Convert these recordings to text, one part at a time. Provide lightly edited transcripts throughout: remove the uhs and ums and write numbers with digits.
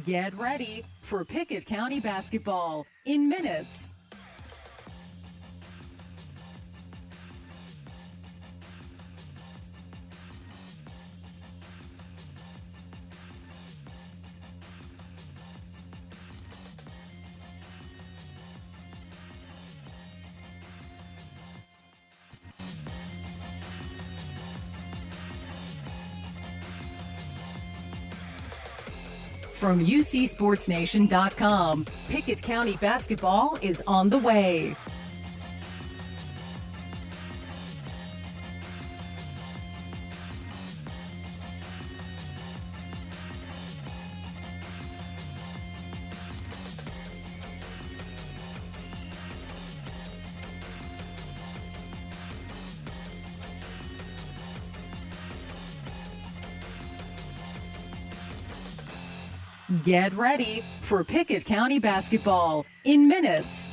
Get ready for Pickett County basketball in minutes. From UCSportsNation.com, Pickett County basketball is on the way. Get ready for Pickett County basketball in minutes.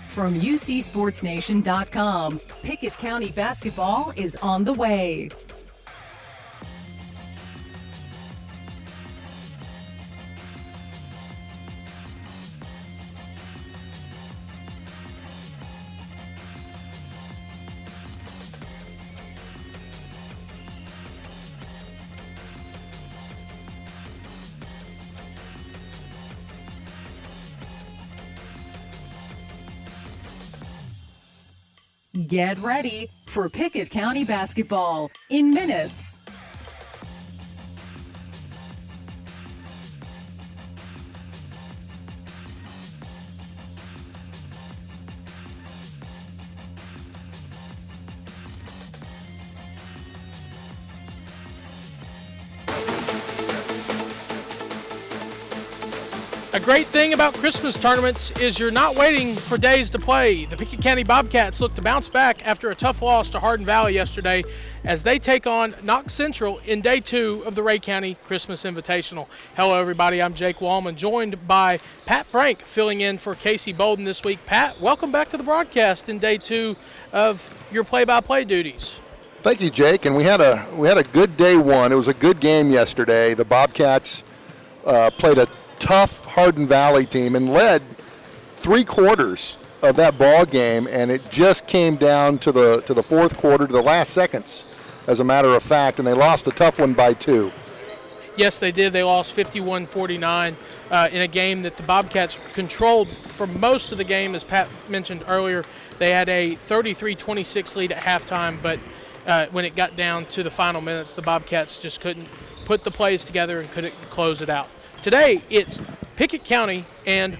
From UCSportsNation.com, Pickett County basketball is on the way. Get ready for Pickett County basketball in minutes. A great thing about Christmas tournaments is you're not waiting for days to play. The Pickett County Bobcats look to bounce back after a tough loss to Hardin Valley yesterday as they take on Knox Central in day 2 of the Rhea County Christmas Invitational. Hello everybody, I'm Jake Wallman, joined by Pat Frank filling in for Casey Bolden this week. Pat, welcome back to the broadcast in day 2 of your play-by-play duties. Thank you, Jake, and we had a good day 1. It was a good game yesterday. The Bobcats played a tough Hardin Valley team and led 3 quarters of that ball game, and it just came down to the fourth quarter, to the last seconds, as a matter of fact, and they lost a tough one by 2. Yes, they did. They lost 51-49 in a game that the Bobcats controlled for most of the game. As Pat mentioned earlier, they had a 33-26 lead at halftime, but when it got down to the final minutes, the Bobcats just couldn't put the plays together and couldn't close it out. Today, it's Pickett County and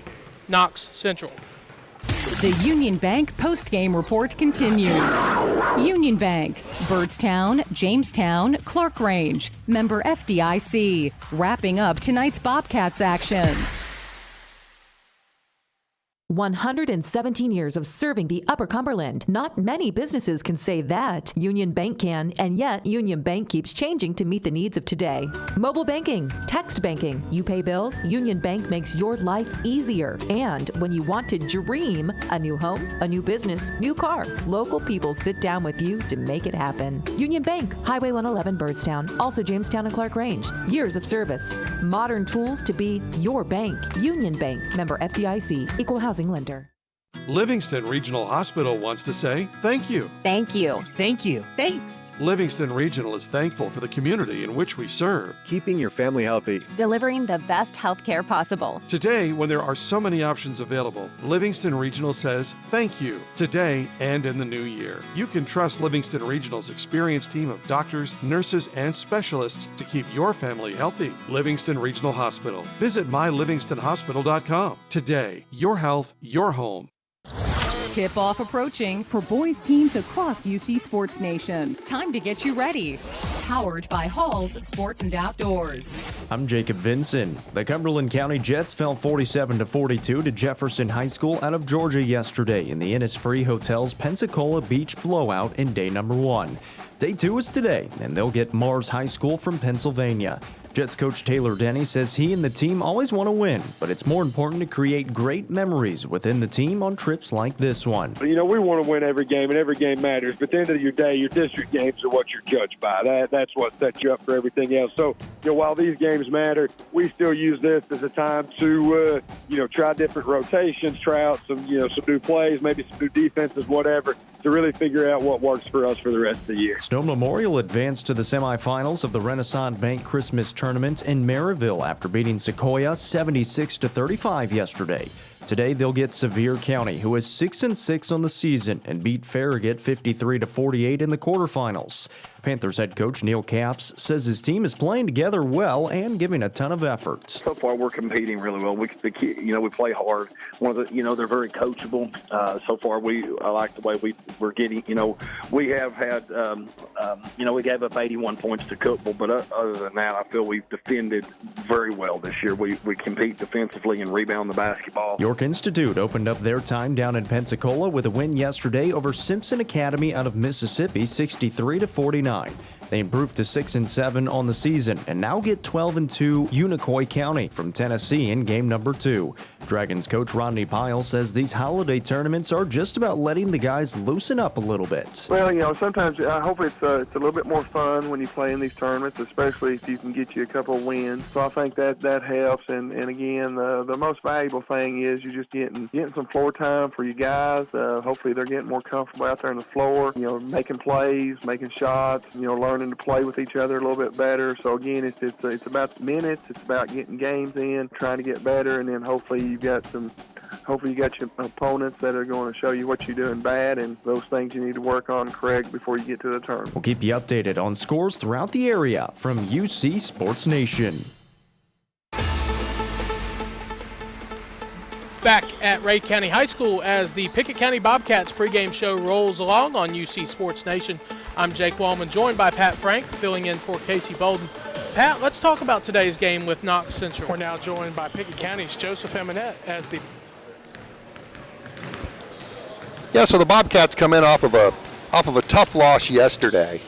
Knox Central. The Union Bank post-game report continues. Union Bank, Byrdstown, Jamestown, Clark Range, member FDIC, wrapping up tonight's Bobcats action. 117 years of serving the Upper Cumberland. Not many businesses can say that. Union Bank can, and yet Union Bank keeps changing to meet the needs of today. Mobile banking, text banking. You pay bills, Union Bank makes your life easier. And when you want to dream a new home, a new business, new car, local people sit down with you to make it happen. Union Bank, Highway 111 Byrdstown, also Jamestown and Clark Range. Years of service. Modern tools to be your bank. Union Bank, member FDIC, equal housing lender. Livingston Regional Hospital wants to say thank you. Thank you. Thank you. Thanks. Livingston Regional is thankful for the community in which we serve. Keeping your family healthy. Delivering the best health care possible. Today, when there are so many options available, Livingston Regional says thank you today and in the new year. You can trust Livingston Regional's experienced team of doctors, nurses, and specialists to keep your family healthy. Livingston Regional Hospital. Visit mylivingstonhospital.com. Today, your health, your home. Tip-off approaching for boys teams across UC Sports Nation. Time to get you ready. Powered by Hall's Sports and Outdoors. I'm Jacob Vinson. The Cumberland County Jets fell 47-42 to Jefferson High School out of Georgia yesterday in the Innisfree Hotel's Pensacola Beach blowout in day number 1. Day 2 is today, and they'll get Mars High School from Pennsylvania. Jets coach Taylor Denny says he and the team always want to win, but it's more important to create great memories within the team on trips like this one. We want to win every game, and every game matters. But at the end of your day, your district games are what you're judged by. That's what sets you up for everything else. So, while these games matter, we still use this as a time to, try different rotations, try out some new plays, maybe some new defenses, whatever, to really figure out what works for us for the rest of the year. Stone Memorial advanced to the semifinals of the Renaissance Bank Christmas Tournament in Maryville after beating Sequoia 76-35 yesterday. Today they'll get Sevier County, who is 6-6 on the season, and beat Farragut 53-48 in the quarterfinals. Panthers head coach Neil Capps says his team is playing together well and giving a ton of effort. So far, we're competing really well. We play hard. They're very coachable. So far, I like the way we're getting. We have had, we gave up 81 points to Cookville, but other than that, I feel we've defended very well this year. We compete defensively and rebound the basketball. York Institute opened up their time down in Pensacola with a win yesterday over Simpson Academy out of Mississippi, 63-49. They improved to 6-7 on the season and now get 12-2 Unicoi County from Tennessee in game number 2. Dragons coach Rodney Pyle says these holiday tournaments are just about letting the guys loosen up a little bit. Well, sometimes I hope it's a little bit more fun when you play in these tournaments, especially if you can get you a couple of wins. So I think that helps. And again, the most valuable thing is you're just getting some floor time for you guys. Hopefully they're getting more comfortable out there on the floor, making plays, making shots, learning to play with each other a little bit better. So again, it's about the minutes. It's about getting games in, trying to get better, and then hopefully you got your opponents that are going to show you what you're doing bad and those things you need to work on and correct before you get to the tournament. We'll keep you updated on scores throughout the area from UC Sports Nation. Back at Ray County High School as the Pickett County Bobcats pregame show rolls along on UC Sports Nation. I'm Jake Wallman, joined by Pat Frank, filling in for Casey Bolden. Pat, let's talk about today's game with Knox Central. We're now joined by Pickett County's Joseph Eminette as the... Yeah, so the Bobcats come in off of a tough loss yesterday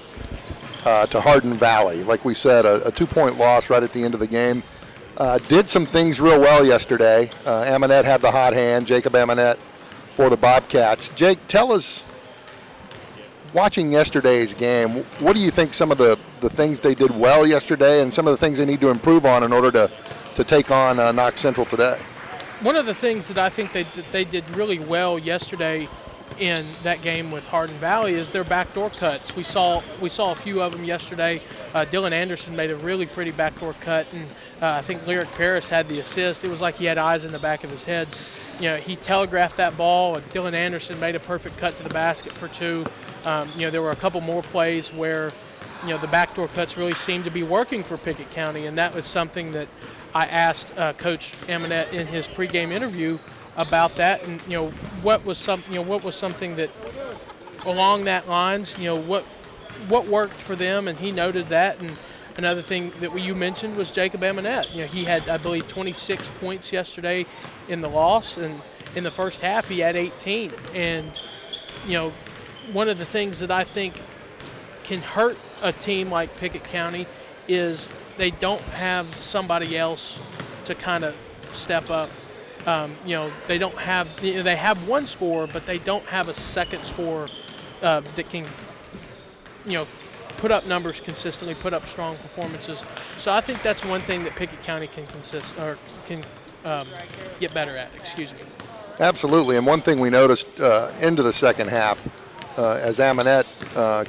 to Hardin Valley. Like we said, a 2-point loss right at the end of the game. Did some things real well yesterday. Eminette had the hot hand, Jacob Eminette for the Bobcats. Jake, tell us, watching yesterday's game, what do you think some of the things they did well yesterday and some of the things they need to improve on in order to take on Knox Central today? One of the things that I think they did really well yesterday in that game with Hardin Valley is their backdoor cuts. We saw a few of them yesterday. Dylan Anderson made a really pretty backdoor cut, and I think Lyric Paris had the assist. It was like he had eyes in the back of his head. He telegraphed that ball, and Dylan Anderson made a perfect cut to the basket for 2. There were a couple more plays where, the backdoor cuts really seemed to be working for Pickett County, and that was something that I asked Coach Eminette in his pregame interview about that, and what was something that along that lines, what worked for them, and he noted that. And another thing that you mentioned was Jacob Eminette. He had, I believe, 26 points yesterday in the loss, and in the first half he had 18. And one of the things that I think can hurt a team like Pickett County is they don't have somebody else to kind of step up. They don't have. They have one scorer, but they don't have a second scorer that can, put up numbers consistently, put up strong performances. So I think that's one thing that Pickett County can get better at. Excuse me. Absolutely, and one thing we noticed into the second half, as Aminette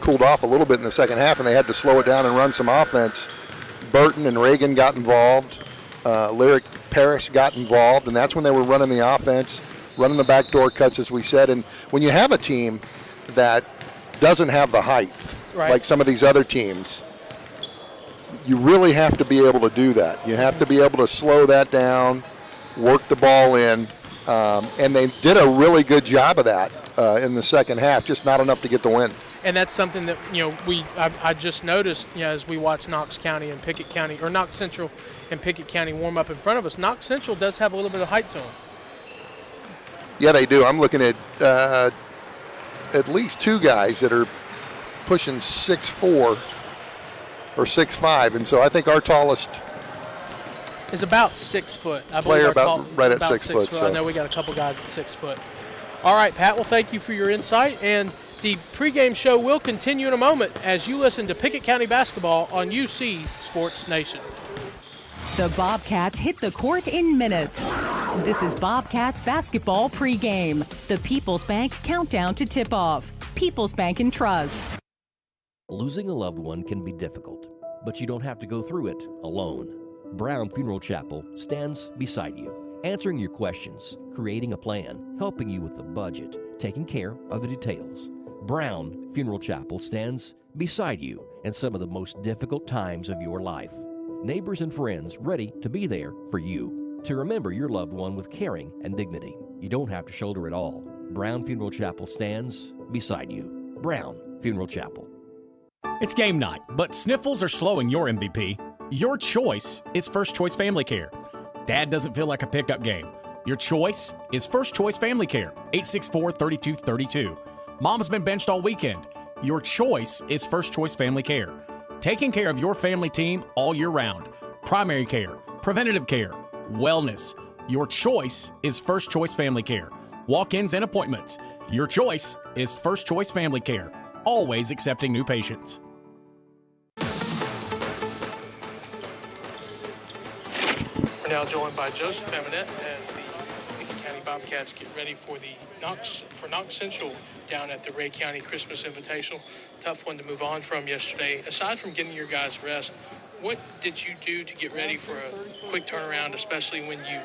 cooled off a little bit in the second half, and they had to slow it down and run some offense. Burton and Reagan got involved. Lyric Paris got involved, and that's when they were running the offense, running the backdoor cuts, as we said. And when you have a team that doesn't have the height, right, like some of these other teams, you really have to be able to do that. You have to be able to slow that down, work the ball in, and they did a really good job of that in the second half, just not enough to get the win. And that's something that, I just noticed, as we watch Knox County and Pickett County, or Knox Central and Pickett County warm up in front of us. Knox Central does have a little bit of height to them. Yeah, they do. I'm looking at least two guys that are pushing 6'4" or 6'5", and so I think our tallest is about 6 foot. I player right at 6 foot. So. I know we got a couple guys at 6 foot. All right, Pat, well, thank you for your insight, and the pregame show will continue in a moment as you listen to Pickett County basketball on UC Sports Nation. The Bobcats hit the court in minutes. This is Bobcats basketball pregame. The People's Bank countdown to tip-off. People's Bank and Trust. Losing a loved one can be difficult, but you don't have to go through it alone. Brown Funeral Chapel stands beside you, answering your questions, creating a plan, helping you with the budget, taking care of the details. Brown Funeral Chapel stands beside you in some of the most difficult times of your life. Neighbors and friends ready to be there for you, to remember your loved one with caring and dignity. You don't have to shoulder it all. Brown Funeral Chapel stands beside you. Brown Funeral Chapel. It's game night, but sniffles are slowing your MVP. Your choice is First Choice Family Care. Dad doesn't feel like a pickup game. Your choice is First Choice Family Care, 864-3232. Mom's been benched all weekend. Your choice is First Choice Family Care. Taking care of your family team all year round. Primary care, preventative care, wellness. Your choice is First Choice Family Care. Walk-ins and appointments. Your choice is First Choice Family Care. Always accepting new patients. We're now joined by Joseph Eminette as the Pickett County Bobcats get ready for Knox Central down at the Rhea County Christmas Invitational. Tough one to move on from yesterday. Aside from getting your guys rest, what did you do to get ready for a quick turnaround, especially when you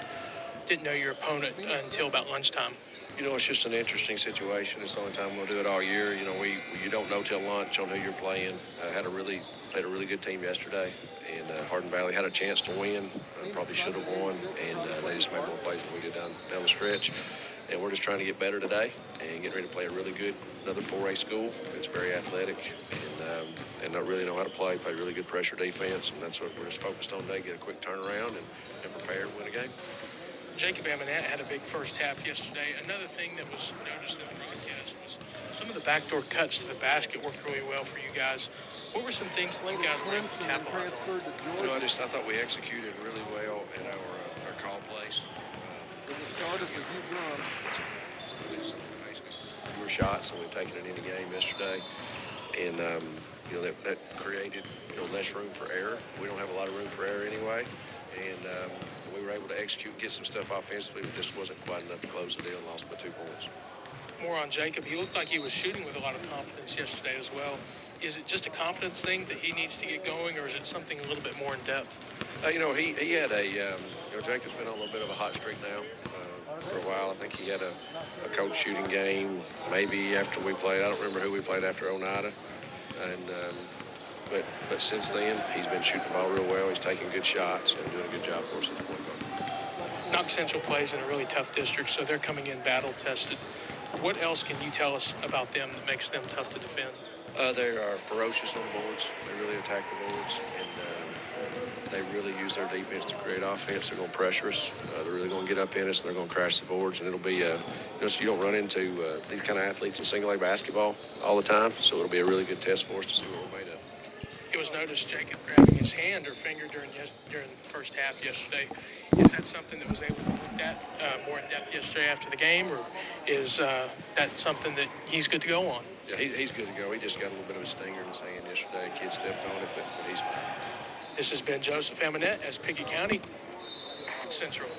didn't know your opponent until about lunchtime? It's just an interesting situation. It's the only time we'll do it all year. You don't know till lunch on who you're playing. Played a really good team yesterday, and Hardin Valley had a chance to win. Probably should have won, and they just made more plays than we did down the stretch. And we're just trying to get better today and get ready to play a really good, another 4A school. It's very athletic and not really know how to play really good pressure defense, and that's what we're just focused on today, get a quick turnaround and prepare to win a game. Jacob Eminette had a big first half yesterday. Another thing that was noticed in the broadcast was some of the backdoor cuts to the basket worked really well for you guys. What were some things that you guys were able to capitalize on? I thought we executed really well at our call plays. Fewer shots than we've taken in any game yesterday, and that created less room for error. We don't have a lot of room for error anyway, and we were able to execute, get some stuff offensively, but just wasn't quite enough to close the deal and lost by 2 points. More on Jacob. He looked like he was shooting with a lot of confidence yesterday as well. Is it just a confidence thing that he needs to get going, or is it something a little bit more in depth? He had Jacob's been on a little bit of a hot streak now for a while. I think he had a coach shooting game maybe after we played. I don't remember who we played after Oneida. But since then, he's been shooting the ball real well. He's taking good shots and doing a good job for us at the point guard. Knox Central plays in a really tough district, so they're coming in battle-tested. What else can you tell us about them that makes them tough to defend? They are ferocious on the boards. They really attack the boards, and they really use their defense to create offense. They're going to pressure us. They're really going to get up in us, and they're going to crash the boards. And it'll be, so you don't run into these kind of athletes in single-A basketball all the time. So it'll be a really good test for us to see what we're made of. It was noticed Jacob grabbing his hand or finger during the first half yesterday. Is that something that was able to look at more in depth yesterday after the game, or is that something that he's good to go on? Yeah, he's good to go. He just got a little bit of a stinger in his hand yesterday. Kid stepped on it, but he's fine. This has been Joseph Eminette as Pickett County Central.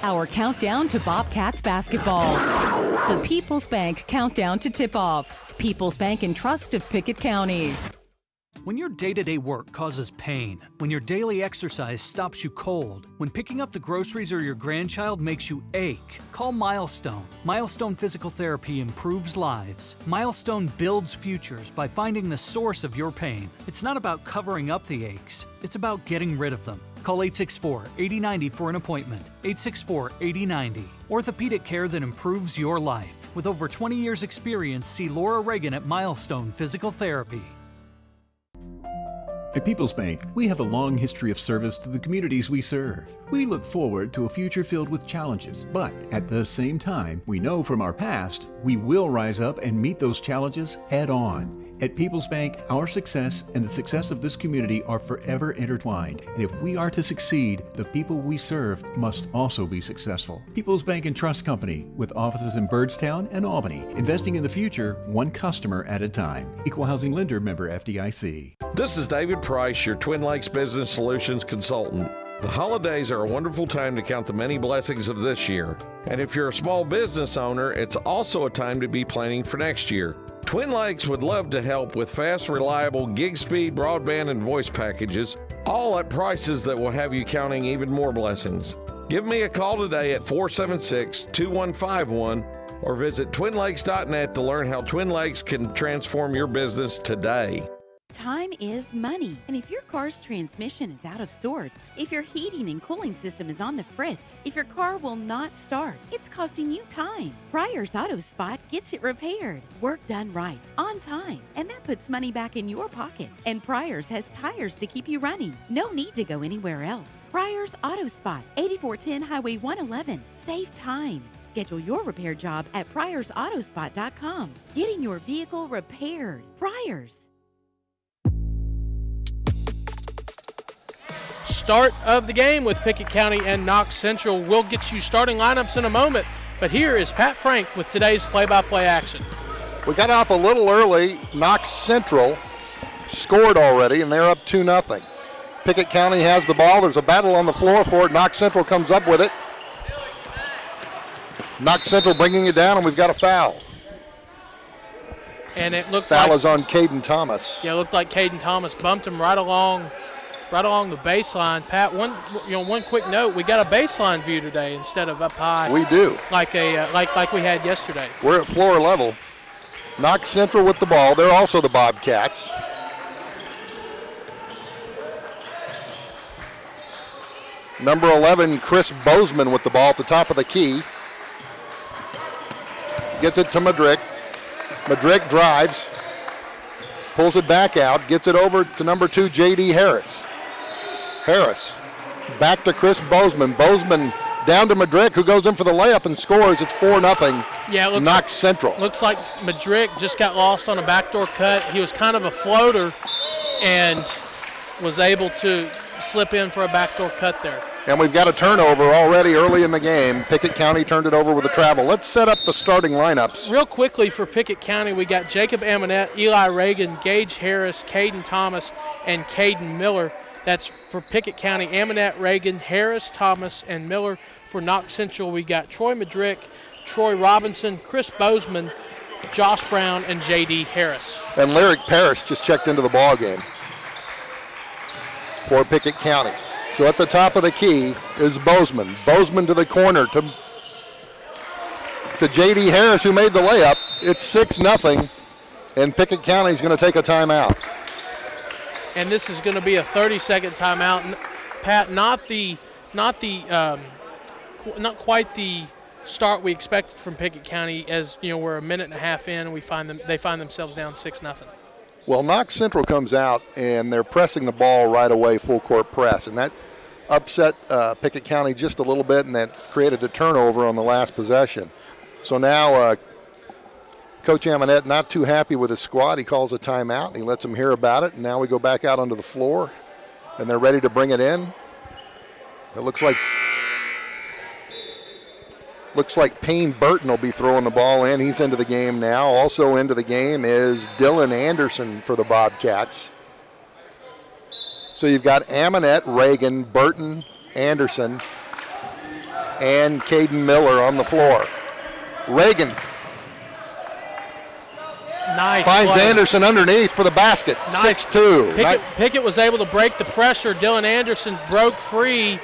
Our countdown to Bobcats basketball. The People's Bank countdown to tip-off. People's Bank and Trust of Pickett County. When your day-to-day work causes pain, when your daily exercise stops you cold, when picking up the groceries or your grandchild makes you ache, call Milestone. Milestone Physical Therapy improves lives. Milestone builds futures by finding the source of your pain. It's not about covering up the aches, it's about getting rid of them. Call 864-8090 for an appointment. 864-8090. Orthopedic care that improves your life. With over 20 years experience, see Laura Reagan at Milestone Physical Therapy. At People's Bank, we have a long history of service to the communities we serve. We look forward to a future filled with challenges, but at the same time, we know from our past, we will rise up and meet those challenges head on. At People's Bank, our success and the success of this community are forever intertwined. And if we are to succeed, the people we serve must also be successful. People's Bank and Trust Company, with offices in Byrdstown and Albany, investing in the future, one customer at a time. Equal Housing Lender, member FDIC. This is David Price, your Twin Lakes Business Solutions consultant. The holidays are a wonderful time to count the many blessings of this year. And if you're a small business owner, it's also a time to be planning for next year. Twin Lakes would love to help with fast, reliable gig speed broadband and voice packages, all at prices that will have you counting even more blessings. Give me a call today at 476-2151 or visit twinlakes.net to learn how Twin Lakes can transform your business today. Time is money, and if your car's transmission is out of sorts, if your heating and cooling system is on the fritz, if your car will not start, it's costing you time. Pryor's Auto Spot gets it repaired, work done right, on time, and that puts money back in your pocket. And Pryor's has tires to keep you running. No need to go anywhere else. Pryor's Auto Spot, 8410 Highway 111. Save time. Schedule your repair job at pryorsautospot.com. Getting your vehicle repaired. Pryor's. Start of the game with Pickett County and Knox Central. We'll get you starting lineups in a moment, but here is Pat Frank with today's play-by-play action. We got off a little early. Knox Central scored already, and they're up 2-0. Pickett County has the ball. There's a battle on the floor for it. Knox Central comes up with it. Knox Central bringing it down, and we've got a foul. And it looked foul is on Caden Thomas. Yeah, it looked like Caden Thomas bumped him right along the baseline. Pat, one quick note: we got a baseline view today instead of up high. We do, like we had yesterday. We're at floor level. Knox Central with the ball. They're also the Bobcats. Number 11, Chris Bozeman with the ball at the top of the key. Gets it to Madrick. Madrick drives, pulls it back out, gets it over to number 2, J.D. Harris. Harris back to Chris Bozeman. Bozeman down to Madrick, who goes in for the layup and scores. It's 4-0. Yeah, Knox Central. Looks like Madrick just got lost on a backdoor cut. He was kind of a floater and was able to slip in for a backdoor cut there. And we've got a turnover already early in the game. Pickett County turned it over with a travel. Let's set up the starting lineups. Real quickly for Pickett County, we got Jacob Amonette, Eli Reagan, Gage Harris, Caden Thomas, and Caden Miller. That's for Pickett County. Amonette, Reagan, Harris, Thomas, and Miller. For Knox Central, we got Troy Madrick, Troy Robinson, Chris Bozeman, Josh Brown, and J.D. Harris. And Lyric Parrish just checked into the ball game for Pickett County. So at the top of the key is Bozeman. Bozeman to the corner to J.D. Harris, who made the layup. It's 6-0, and Pickett County is going to take a timeout. And this is going to be a 30-second timeout. Pat, not quite the start we expected from Pickett County. As you know, we're a minute and a half in, and they find themselves down 6-0. Well, Knox Central comes out, and they're pressing the ball right away, full court press, and that upset Pickett County just a little bit, and that created a turnover on the last possession. So now Coach Amonette not too happy with his squad. He calls a timeout, and he lets them hear about it, and now we go back out onto the floor, and they're ready to bring it in. It looks like Payne Burton will be throwing the ball in. He's into the game now. Also into the game is Dylan Anderson for the Bobcats. So you've got Amonette, Reagan, Burton, Anderson, and Caden Miller on the floor. Reagan finds play. Anderson underneath for the basket. Nice. 6-2. Pickett was able to break the pressure. Dylan Anderson broke free.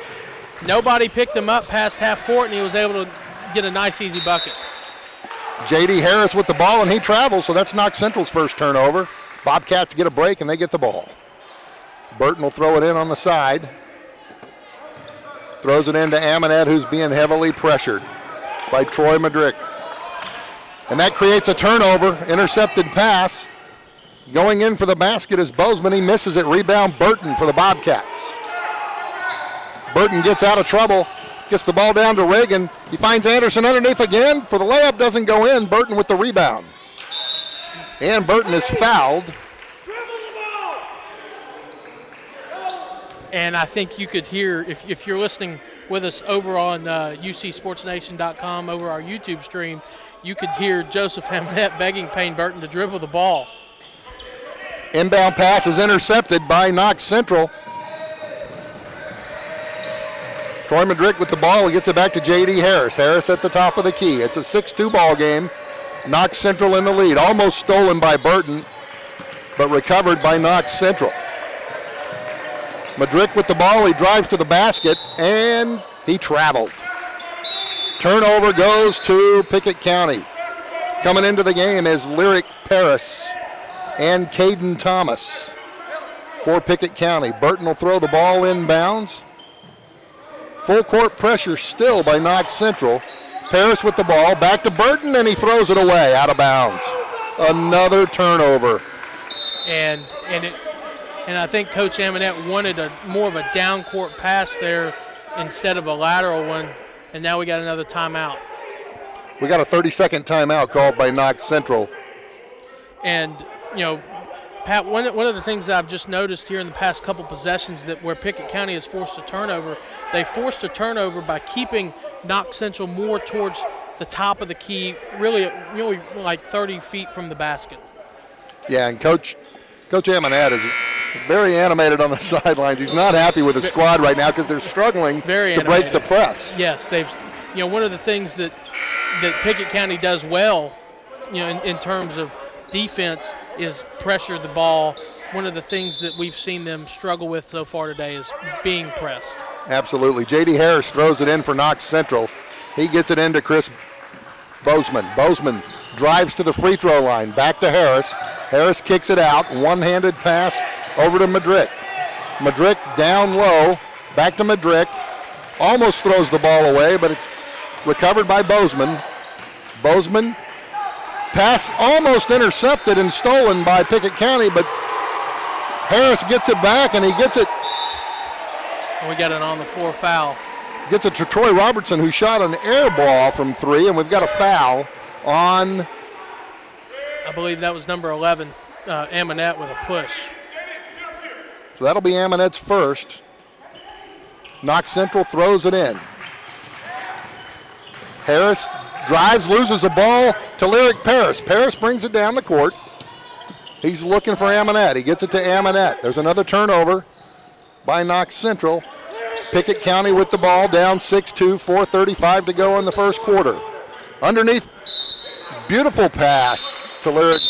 Nobody picked him up past half court, and he was able to get a nice, easy bucket. J.D. Harris with the ball, and he travels, so that's Knox Central's first turnover. Bobcats get a break, and they get the ball. Burton will throw it in on the side. Throws it into Amonette, who's being heavily pressured by Troy Madrick. And that creates a turnover, intercepted pass. Going in for the basket is Bozeman. He misses it. Rebound Burton for the Bobcats. Burton gets out of trouble, gets the ball down to Reagan. He finds Anderson underneath again for the layup, doesn't go in. Burton with the rebound. And Burton is fouled. And I think you could hear, if you're listening with us over on UCSportsNation.com, over our YouTube stream, you could hear Joseph Amonette begging Payne Burton to dribble the ball. Inbound pass is intercepted by Knox Central. Troy Madrick with the ball. He gets it back to J.D. Harris. Harris at the top of the key. It's a 6-2 ball game. Knox Central in the lead. Almost stolen by Burton, but recovered by Knox Central. Madrick with the ball. He drives to the basket, and he traveled. Turnover goes to Pickett County. Coming into the game is Lyric Paris and Caden Thomas for Pickett County. Burton will throw the ball inbounds. Full court pressure still by Knox Central. Paris with the ball, back to Burton, and he throws it away, out of bounds. Another turnover. And I think Coach Amonette wanted more of a down court pass there instead of a lateral one, and now we got another timeout. We got a 30-second timeout called by Knox Central. And, you know, Pat, one of the things that I've just noticed here in the past couple possessions that where Pickett County has forced a turnover, they forced a turnover by keeping Knox Central more towards the top of the key, really like 30 feet from the basket. Yeah, and Coach Amonette is very animated on the sidelines. He's not happy with his squad right now because they're struggling to break the press. Yes, one of the things that Pickett County does well, in terms of defense is pressure the ball. One of the things that we've seen them struggle with so far today is being pressed. Absolutely. J.D. Harris throws it in for Knox Central. He gets it into Chris Bozeman. Bozeman drives to the free throw line. Back to Harris. Harris kicks it out. One-handed pass over to Madrick. Madrick down low. Back to Madrick. Almost throws the ball away, but it's recovered by Bozeman. Bozeman. Pass almost intercepted and stolen by Pickett County, but Harris gets it back, and he gets it. And we got an on-the-floor foul. Gets it to Troy Robertson, who shot an air ball from three, and we've got a foul on. I believe that was number 11, Amonette, with a push. So that'll be Amonette's first. Knox Central throws it in. Harris drives, loses a ball to Lyric Paris. Paris brings it down the court. He's looking for Amonette. He gets it to Amonette. There's another turnover by Knox Central. Pickett County with the ball, down 6-2, 4:35 to go in the first quarter. Underneath, beautiful pass to Lyric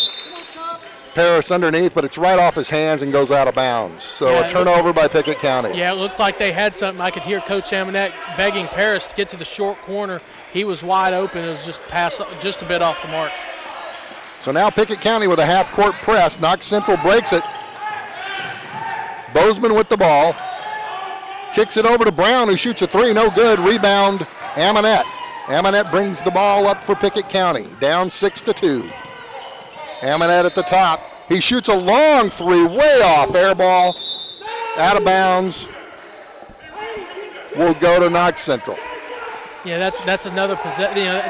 Paris underneath, but it's right off his hands and goes out of bounds. So a turnover by Pickett County. Yeah, it looked like they had something. I could hear Coach Amonette begging Paris to get to the short corner. He was wide open. It was just pass just a bit off the mark. So now Pickett County with a half-court press. Knox Central breaks it. Bozeman with the ball. Kicks it over to Brown, who shoots a three. No good. Rebound, Amonette. Amonette brings the ball up for Pickett County. Down 6-2. Amonette at the top. He shoots a long three, way off. Air ball, out of bounds. Will go to Knox Central. Yeah, that's another possession. One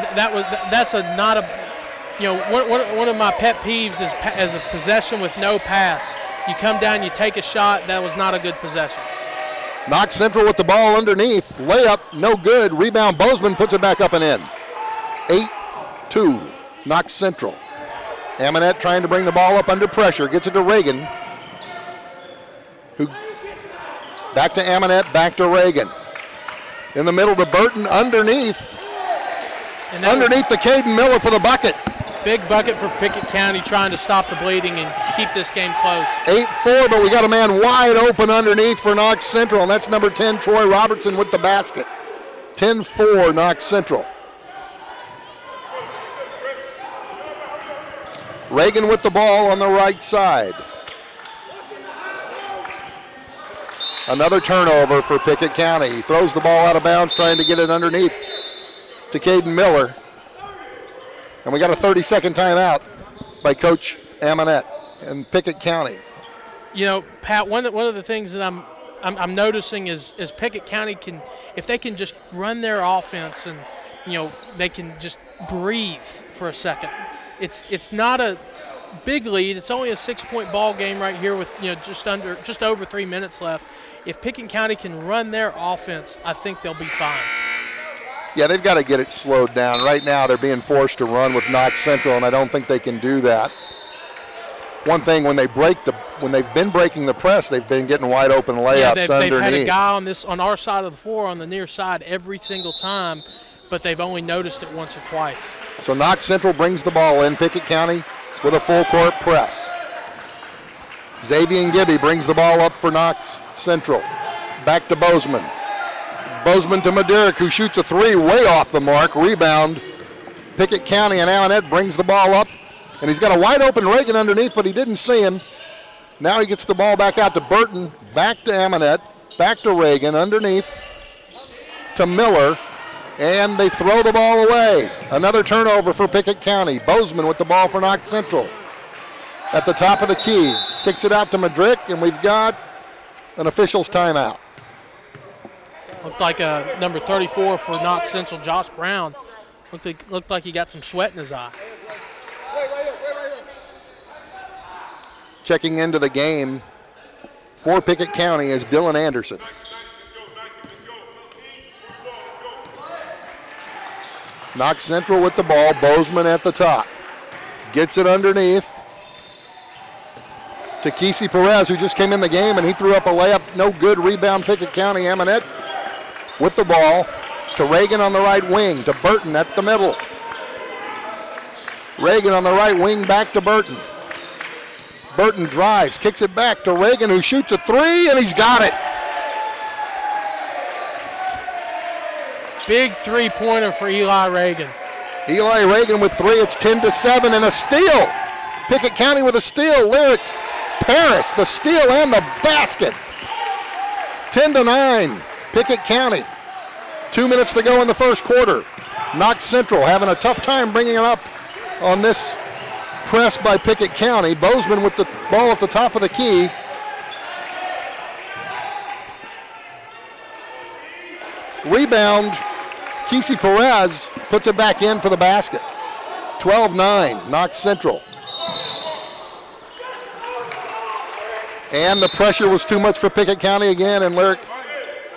of my pet peeves is as a possession with no pass. You come down, you take a shot. That was not a good possession. Knox Central with the ball underneath. Layup, no good. Rebound, Bozeman puts it back up and in. 8-2, Knox Central. Amonette trying to bring the ball up under pressure. Gets it to Reagan. Who back to Amonette, back to Reagan. In the middle to Burton, underneath. Underneath the Caden Miller for the bucket. Big bucket for Pickett County, trying to stop the bleeding and keep this game close. 8-4, but we got a man wide open underneath for Knox Central, and that's number 10, Troy Robertson, with the basket. 10-4, Knox Central. Reagan with the ball on the right side. Another turnover for Pickett County. He throws the ball out of bounds, trying to get it underneath to Caden Miller. And we got a 30-second timeout by Coach Amonette in Pickett County. You know, Pat, one of the things that I'm noticing is Pickett County can, if they can just run their offense and, you know, they can just breathe for a second. It's not a big lead. It's only a 6-point ball game right here with, you know, just over 3 minutes left. If Pickett County can run their offense, I think they'll be fine. Yeah, they've got to get it slowed down. Right now they're being forced to run with Knox Central, and I don't think they can do that. One thing, when they've been breaking the press, they've been getting wide open layups underneath. They've had a guy on our side of the floor on the near side every single time, but they've only noticed it once or twice. So Knox Central brings the ball in. Pickett County with a full court press. Xavier Gibby brings the ball up for Knox Central. Back to Bozeman. Bozeman to Maderick, who shoots a three way off the mark. Rebound. Pickett County, and Amonette brings the ball up. And he's got a wide open Reagan underneath, but he didn't see him. Now he gets the ball back out to Burton, back to Amonette, back to Reagan, underneath to Miller, and they throw the ball away. Another turnover for Pickett County. Bozeman with the ball for Knox Central. At the top of the key, kicks it out to Madrick, and we've got an official's timeout. Looked like number 34 for Knox Central, Josh Brown. Looked like he got some sweat in his eye. Checking into the game for Pickett County is Dylan Anderson. Knox Central with the ball. Bozeman at the top. Gets it underneath to Kesey Perez, who just came in the game, and he threw up a layup. No good. Rebound Pickett County. Amonette with the ball to Reagan on the right wing, to Burton at the middle. Reagan on the right wing, back to Burton. Burton drives, kicks it back to Reagan, who shoots a three, and he's got it. Big three-pointer for Eli Reagan. Eli Reagan with three. It's 10-7 and a steal. Pickett County with a steal. Lyric Paris, the steal and the basket. 10-9, Pickett County. 2 minutes to go in the first quarter. Knox Central having a tough time bringing it up on this press by Pickett County. Bozeman with the ball at the top of the key. Rebound, Kesey Perez puts it back in for the basket. 12-9, Knox Central. And the pressure was too much for Pickett County again, and Lyric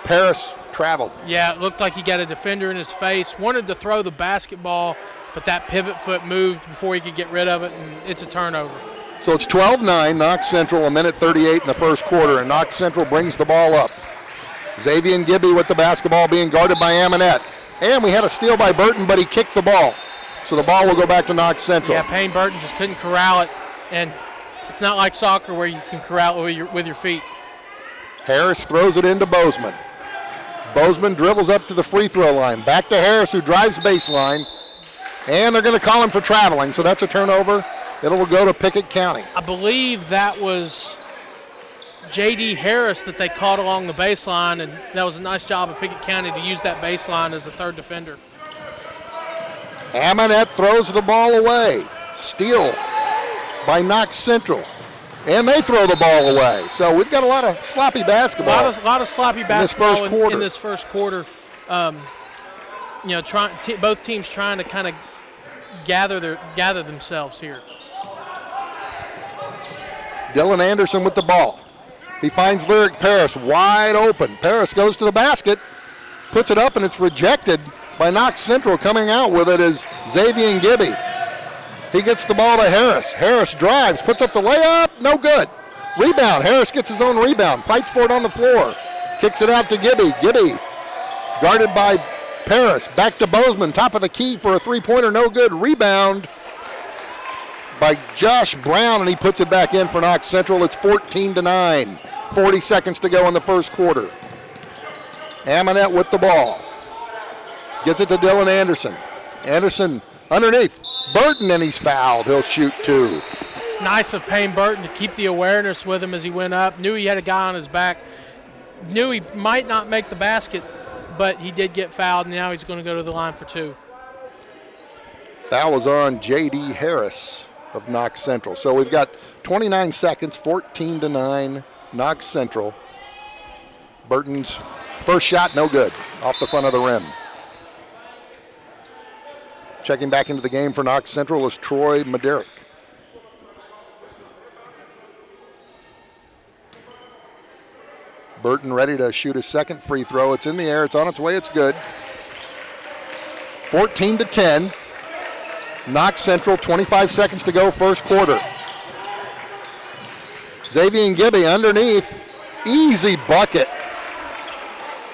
Paris traveled. Yeah, it looked like he got a defender in his face. Wanted to throw the basketball, but that pivot foot moved before he could get rid of it, and it's a turnover. So it's 12-9, Knox Central, a minute 38 in the first quarter, and Knox Central brings the ball up. Xavier Gibby with the basketball being guarded by Amonette. And we had a steal by Burton, but he kicked the ball. So the ball will go back to Knox Central. Yeah, Payne Burton just couldn't corral it, and it's not like soccer where you can corral it with your feet. Harris throws it into Bozeman. Bozeman dribbles up to the free throw line. Back to Harris, who drives baseline. And they're going to call him for traveling, so that's a turnover. It will go to Pickett County. I believe that was J.D. Harris that they caught along the baseline, and that was a nice job of Pickett County to use that baseline as a third defender. Amonette throws the ball away. Steal by Knox Central. And they throw the ball away. So we've got a lot of sloppy basketball. A lot of sloppy basketball in this first quarter. Both teams trying to kind of gather themselves here. Dylan Anderson with the ball. He finds Lyric Paris wide open. Paris goes to the basket, puts it up, and it's rejected by Knox Central. Coming out with it is Xavier Gibby. He gets the ball to Harris. Harris drives, puts up the layup, no good. Rebound, Harris gets his own rebound, fights for it on the floor. Kicks it out to Gibby. Gibby guarded by Paris. Back to Bozeman, top of the key for a three-pointer, no good. Rebound by Josh Brown, and he puts it back in for Knox Central. It's 14-9. 40 seconds to go in the first quarter. Amonette with the ball. Gets it to Dylan Anderson. Anderson underneath. Burton, and he's fouled. He'll shoot two. Nice of Payne Burton to keep the awareness with him as he went up. Knew he had a guy on his back. knew he might not make the basket, but he did get fouled, and now he's going to go to the line for 2. Foul was on J.D. Harris of Knox Central. So we've got 29 seconds, 14-9, Knox Central. Burton's first shot, no good, off the front of the rim. Checking back into the game for Knox Central is Troy Maderick. Burton ready to shoot his second free throw. It's in the air, it's on its way, it's good. 14-10. Knox Central, 25 seconds to go, first quarter. Xavier Gibby underneath, easy bucket.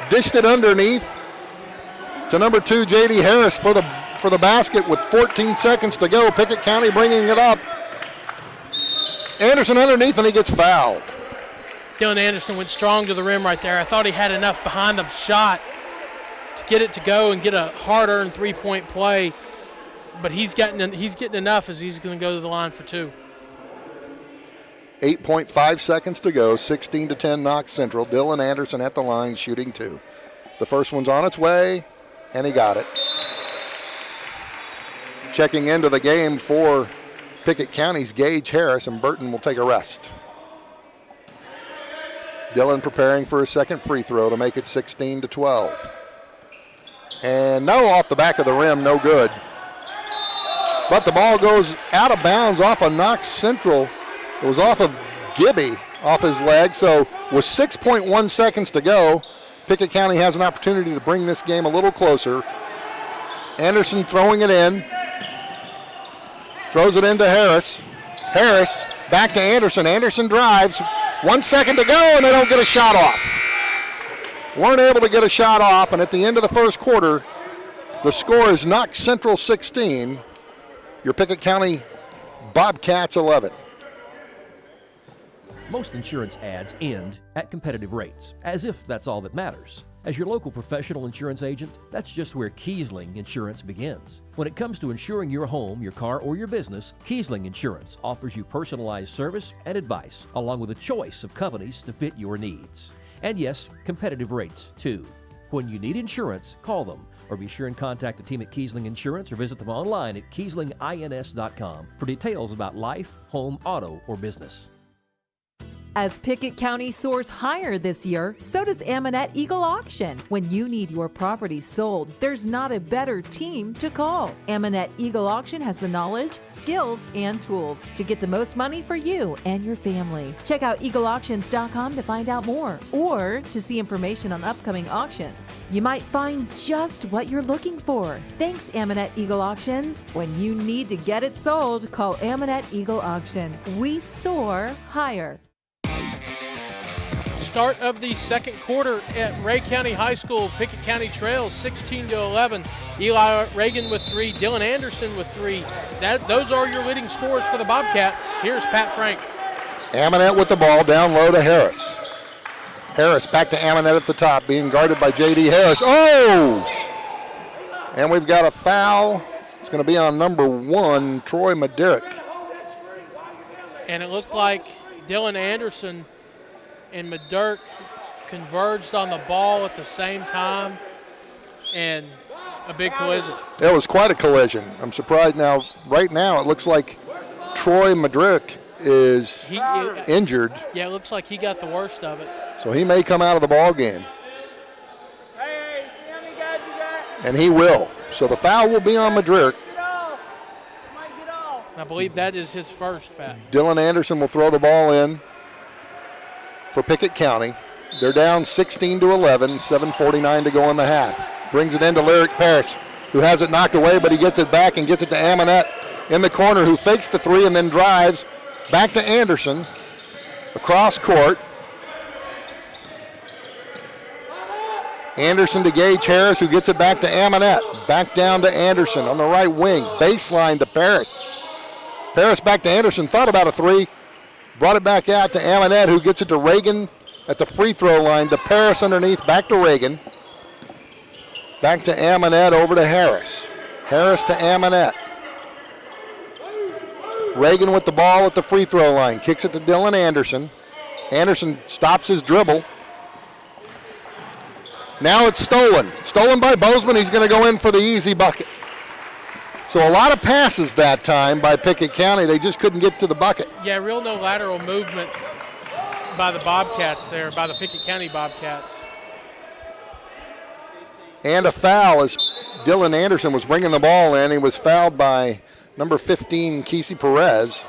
Dished it underneath to number 2, J.D. Harris for the basket with 14 seconds to go. Pickett County bringing it up. Anderson underneath, and he gets fouled. Dylan Anderson went strong to the rim right there. I thought he had enough behind the shot to get it to go and get a hard-earned three-point play, but he's getting enough as he's going to go to the line for 2. 8.5 seconds to go, 16-10 Knox Central. Dylan Anderson at the line shooting 2. The first one's on its way, and he got it. Checking into the game for Pickett County's Gage Harris, and Burton will take a rest. Dylan preparing for his second free throw to make it 16-12. And no, off the back of the rim, no good. But the ball goes out of bounds off of Knox Central. It was off of Gibby, off his leg. So with 6.1 seconds to go, Pickett County has an opportunity to bring this game a little closer. Anderson throwing it in. Throws it into Harris. Harris back to Anderson. Anderson drives. 1 second to go, and they don't get a shot off. Weren't able to get a shot off, and at the end of the first quarter, the score is Knox Central 16, your Pickett County Bobcats 11. Most insurance ads end at competitive rates, as if that's all that matters. As your local professional insurance agent, that's just where Kiesling Insurance begins. When it comes to insuring your home, your car, or your business, Kiesling Insurance offers you personalized service and advice, along with a choice of companies to fit your needs. And yes, competitive rates, too. When you need insurance, call them, or be sure and contact the team at Kiesling Insurance or visit them online at KieslingINS.com for details about life, home, auto, or business. As Pickett County soars higher this year, so does Amanette Eagle Auction. When you need your property sold, there's not a better team to call. Amanette Eagle Auction has the knowledge, skills, and tools to get the most money for you and your family. Check out eagleauctions.com to find out more or to see information on upcoming auctions. You might find just what you're looking for. Thanks, Amanette Eagle Auctions. When you need to get it sold, call Amanette Eagle Auction. We soar higher. Start of the second quarter at Ray County High School. Pickett County trails 16-11. Eli Reagan with 3, Dylan Anderson with 3. Those are your leading scorers for the Bobcats. Here's Pat Frank. Amanette with the ball, down low to Harris. Harris back to Amanette at the top, being guarded by J.D. Harris. Oh! And we've got a foul. It's going to be on number 1, Troy Maderick. And it looked like Dylan Anderson and Maderick converged on the ball at the same time, and a big collision. It was quite a collision. I'm surprised now. Right now, it looks like Troy Maderick is injured. Yeah, it looks like he got the worst of it. So he may come out of the ball game. Hey, see how many guys you got? And he will. So the foul will be on Maderick. I believe that is his first, Pat. Dylan Anderson will throw the ball in for Pickett County. They're down 16-11, 7:49 to go in the half. Brings it into Lyric Paris, who has it knocked away, but he gets it back and gets it to Amanette in the corner, who fakes the 3 and then drives back to Anderson across court. Anderson to Gage Harris, who gets it back to Amanette. Back down to Anderson on the right wing. Baseline to Paris. Paris back to Anderson, thought about a 3. Brought it back out to Amanette, who gets it to Reagan at the free throw line. To Paris underneath, back to Reagan. Back to Amanette, over to Harris. Harris to Amanette. Reagan with the ball at the free throw line. Kicks it to Dylan Anderson. Anderson stops his dribble. Now it's stolen. Stolen by Bozeman. He's going to go in for the easy bucket. So a lot of passes that time by Pickett County. They just couldn't get to the bucket. Yeah, real no lateral movement by the Bobcats there, by the Pickett County Bobcats. And a foul as Dylan Anderson was bringing the ball in. He was fouled by number 15, Kesey Perez.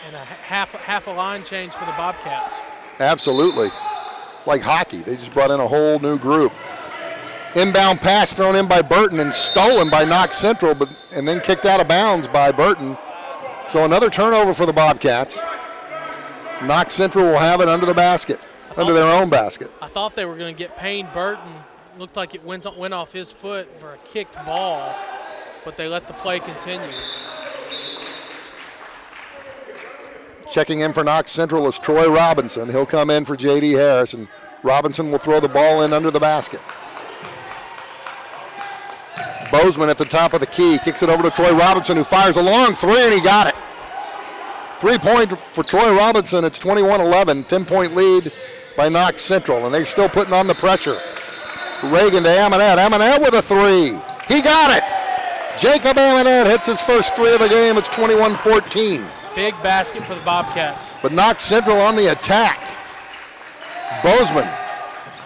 And a half a line change for the Bobcats. Absolutely. Like hockey. They just brought in a whole new group. Inbound pass thrown in by Burton and stolen by Knox Central, and then kicked out of bounds by Burton. So another turnover for the Bobcats. Knox Central will have it under the basket, under their own basket. I thought they were going to get Payne Burton. Looked like it went off his foot for a kicked ball, but they let the play continue. Checking in for Knox Central is Troy Robinson. He'll come in for J.D. Harris, and Robinson will throw the ball in under the basket. Bozeman at the top of the key, kicks it over to Troy Robinson, who fires a long three, and he got it. 3-point for Troy Robinson. It's 21-11, 10-point lead by Knox Central, and they're still putting on the pressure. Reagan to Amonette. Amonette with a three. He got it. Jacob Amonette hits his first three of the game. It's 21-14. Big basket for the Bobcats. But Knox Central on the attack. Bozeman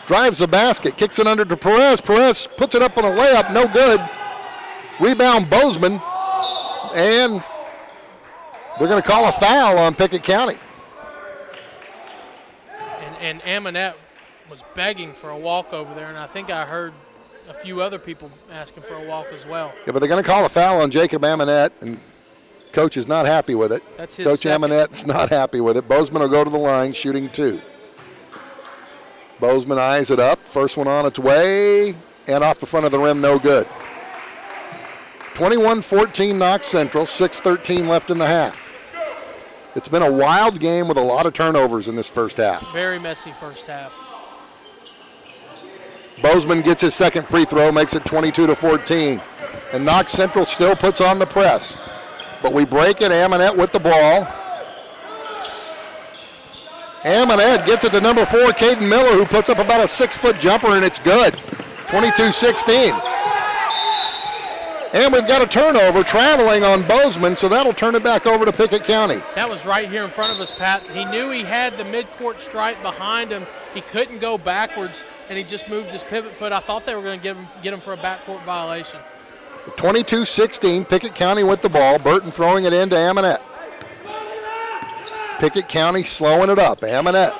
drives the basket, kicks it under to Perez. Perez puts it up on a layup, no good. Rebound Bozeman, and they're going to call a foul on Pickett County. And Amonette was begging for a walk over there, and I think I heard a few other people asking for a walk as well. Yeah, but they're going to call a foul on Jacob Amonette, and Coach is not happy with it. That's his Coach second. Amonette's not happy with it. Bozeman will go to the line, shooting two. Bozeman eyes it up. First one on its way, and off the front of the rim, no good. 21-14 Knox Central, 6:13 left in the half. It's been a wild game with a lot of turnovers in this first half. Very messy first half. Bozeman gets his second free throw, makes it 22-14. And Knox Central still puts on the press. But we break it, Amonette with the ball. Amonette gets it to number 4, Caden Miller, who puts up about a 6-foot jumper, and it's good. 22-16. And we've got a turnover traveling on Bozeman, so that'll turn it back over to Pickett County. That was right here in front of us, Pat. He knew he had the midcourt stripe behind him. He couldn't go backwards, and he just moved his pivot foot. I thought they were going to get him for a backcourt violation. 22-16, Pickett County with the ball. Burton throwing it into Amonette. Pickett County slowing it up. Amonette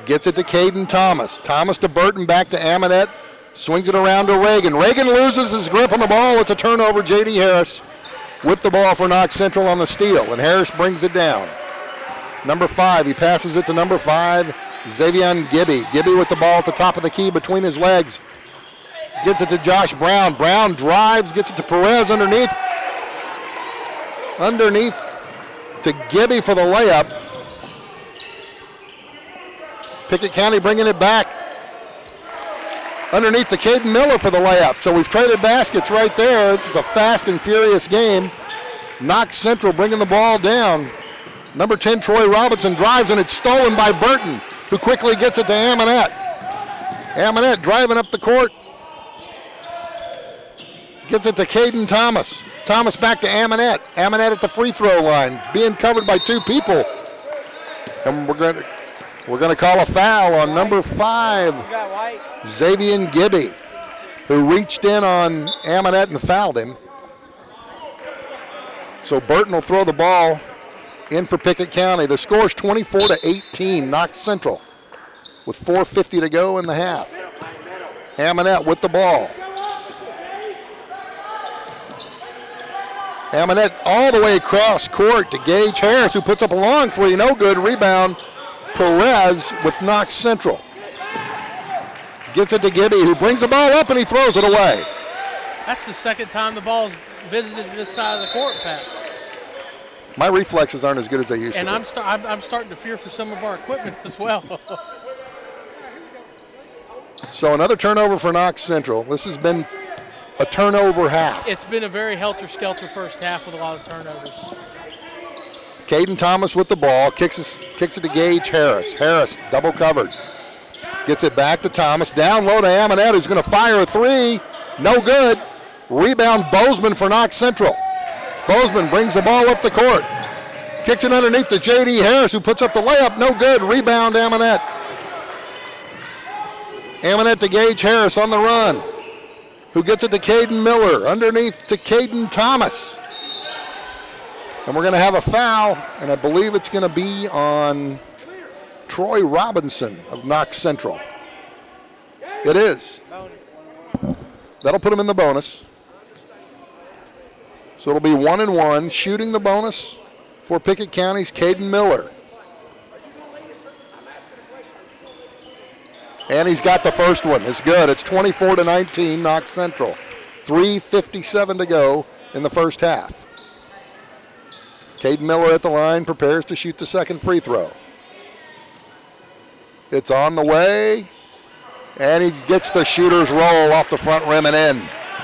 gets it to Caden Thomas. Thomas to Burton, back to Amonette. Swings it around to Reagan. Reagan loses his grip on the ball. It's a turnover. J.D. Harris with the ball for Knox Central on the steal, and Harris brings it down. Number 5, he passes it to number 5, Xavier Gibby. Gibby with the ball at the top of the key between his legs. Gets it to Josh Brown. Brown drives, gets it to Perez underneath. Underneath to Gibby for the layup. Pickett County bringing it back. Underneath to Caden Miller for the layup. So we've traded baskets right there. This is a fast and furious game. Knox Central bringing the ball down. Number 10, Troy Robinson drives, and it's stolen by Burton, who quickly gets it to Amonette. Amonette driving up the court. Gets it to Caden Thomas. Thomas back to Amonette. Amonette at the free throw line. It's being covered by 2 people. And we're going to call a foul on number 5, Xavier Gibby, who reached in on Amonette and fouled him. So Burton will throw the ball in for Pickett County. The score is 24-18, Knox Central, with 4:50 to go in the half. Amonette with the ball. Amonette all the way across court to Gage Harris, who puts up a long three, no good. Rebound, Perez with Knox Central. Gets it to Gibby, who brings the ball up and he throws it away. That's the second time the ball's visited this side of the court, Pat. My reflexes aren't as good as they used to be. And I'm starting to fear for some of our equipment as well. So another turnover for Knox Central. This has been a turnover half. It's been a very helter-skelter first half with a lot of turnovers. Caden Thomas with the ball, kicks it to Gage Harris. Harris double covered. Gets it back to Thomas. Down low to Amonette, who's going to fire a three. No good. Rebound Bozeman for Knox Central. Bozeman brings the ball up the court. Kicks it underneath to J.D. Harris, who puts up the layup. No good. Rebound Amonette. Amonette to Gage Harris on the run, who gets it to Caden Miller. Underneath to Caden Thomas. And we're going to have a foul, and I believe it's going to be on Troy Robinson of Knox Central. It is. That'll put him in the bonus. So it'll be 1-1. Shooting the bonus for Pickett County's Caden Miller. And he's got the first one. It's good. It's 24-19, Knox Central. 3:57 to go in the first half. Caden Miller at the line, prepares to shoot the second free throw. It's on the way, and he gets the shooter's roll off the front rim and in.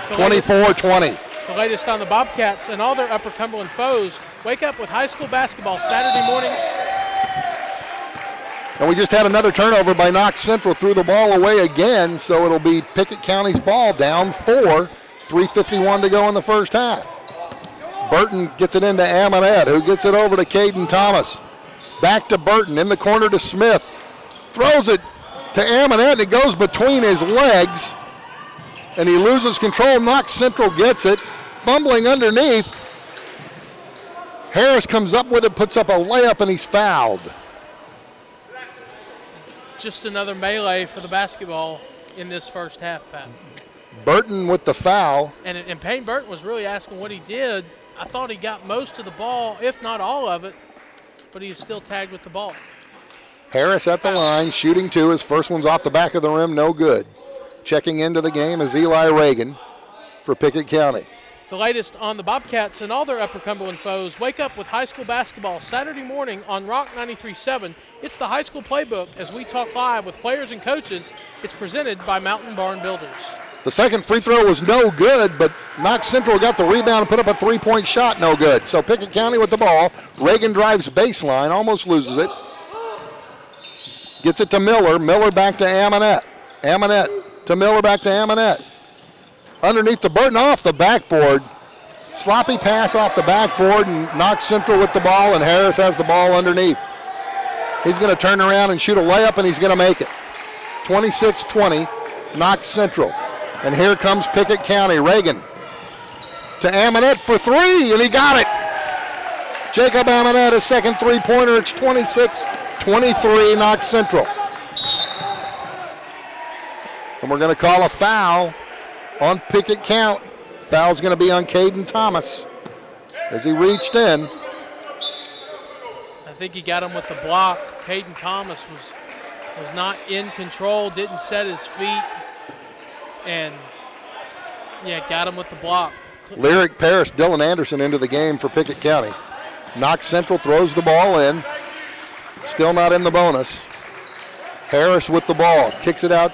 24-20. The latest on the Bobcats and all their Upper Cumberland foes. Wake up with high school basketball Saturday morning. And we just had another turnover by Knox Central, threw the ball away again, so it'll be Pickett County's ball, down 4, 3:51 to go in the first half. Burton gets it into Amonette, who gets it over to Caden Thomas. Back to Burton, in the corner to Smith. Throws it to Amonette, and it goes between his legs, and he loses control. Knox Central gets it, fumbling underneath. Harris comes up with it, puts up a layup, and he's fouled. Just another melee for the basketball in this first half, Pat. Burton with the foul. And Payne Burton was really asking what he did. I thought he got most of the ball, if not all of it, but he is still tagged with the ball. Harris at the line, shooting two. His first one's off the back of the rim, no good. Checking into the game is Eli Reagan for Pickett County. The latest on the Bobcats and all their Upper Cumberland foes. Wake up with high school basketball Saturday morning on Rock 93.7. It's the high school playbook as we talk live with players and coaches. It's presented by Mountain Barn Builders. The second free throw was no good, but Knox Central got the rebound and put up a three-point shot, no good. So Pickett County with the ball. Reagan drives baseline, almost loses it. Gets it to Miller. Miller back to Amonette. Amonette to Miller, back to Amonette. Underneath the Burton, off the backboard. Sloppy pass off the backboard, and Knox Central with the ball, and Harris has the ball underneath. He's going to turn around and shoot a layup, and he's going to make it. 26-20, Knox Central. And here comes Pickett County. Reagan to Amonette for three, and he got it. Jacob Amonette, his second three-pointer. It's 26-23, Knox Central. And we're going to call a foul on Pickett County. Foul's going to be on Caden Thomas as he reached in. I think he got him with the block. Caden Thomas was not in control, didn't set his feet, and got him with the block. Lyric Paris, Dylan Anderson into the game for Pickett County. Knox Central throws the ball in. Still not in the bonus. Harris with the ball, kicks it out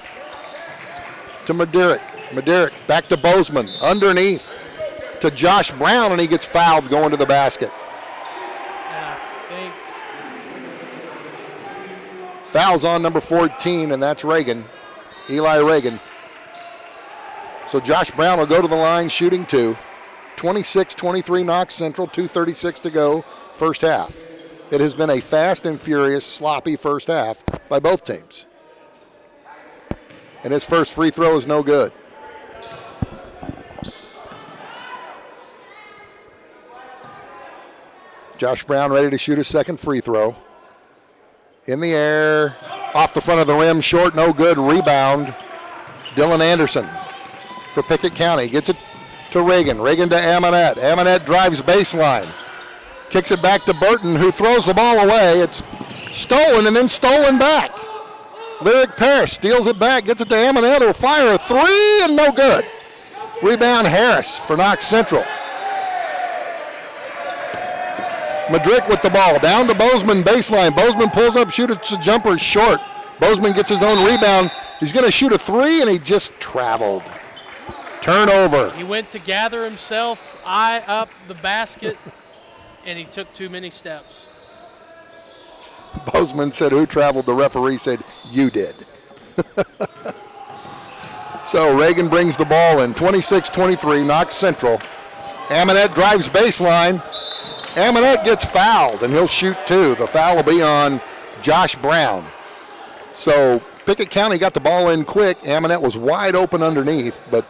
to Maderick. Maderick back to Bozeman, underneath to Josh Brown, and he gets fouled going to the basket. Foul's on number 14, and that's Reagan, Eli Reagan. So Josh Brown will go to the line shooting two. 26-23 Knox Central, 2:36 to go, first half. It has been a fast and furious, sloppy first half by both teams. And his first free throw is no good. Josh Brown ready to shoot his second free throw. In the air, off the front of the rim, short, no good. Rebound, Dylan Anderson for Pickett County. Gets it to Reagan. Reagan to Amonette. Amonette drives baseline. Kicks it back to Burton, who throws the ball away. It's stolen and then stolen back. Lyric Parrish steals it back, gets it to Amonette, who'll fire a three, and no good. Rebound Harris for Knox Central. Madrick with the ball, down to Bozeman baseline. Bozeman pulls up, shoots a jumper short. Bozeman gets his own rebound. He's going to shoot a three, and he just traveled. Turnover. He went to gather himself, eye up the basket, and he took too many steps. Bozeman said, who traveled? The referee said, you did. So Reagan brings the ball in, 26-23, Knox Central. Amonette drives baseline. Amonette gets fouled, and he'll shoot two. The foul will be on Josh Brown. So Pickett County got the ball in quick. Amonette was wide open underneath, but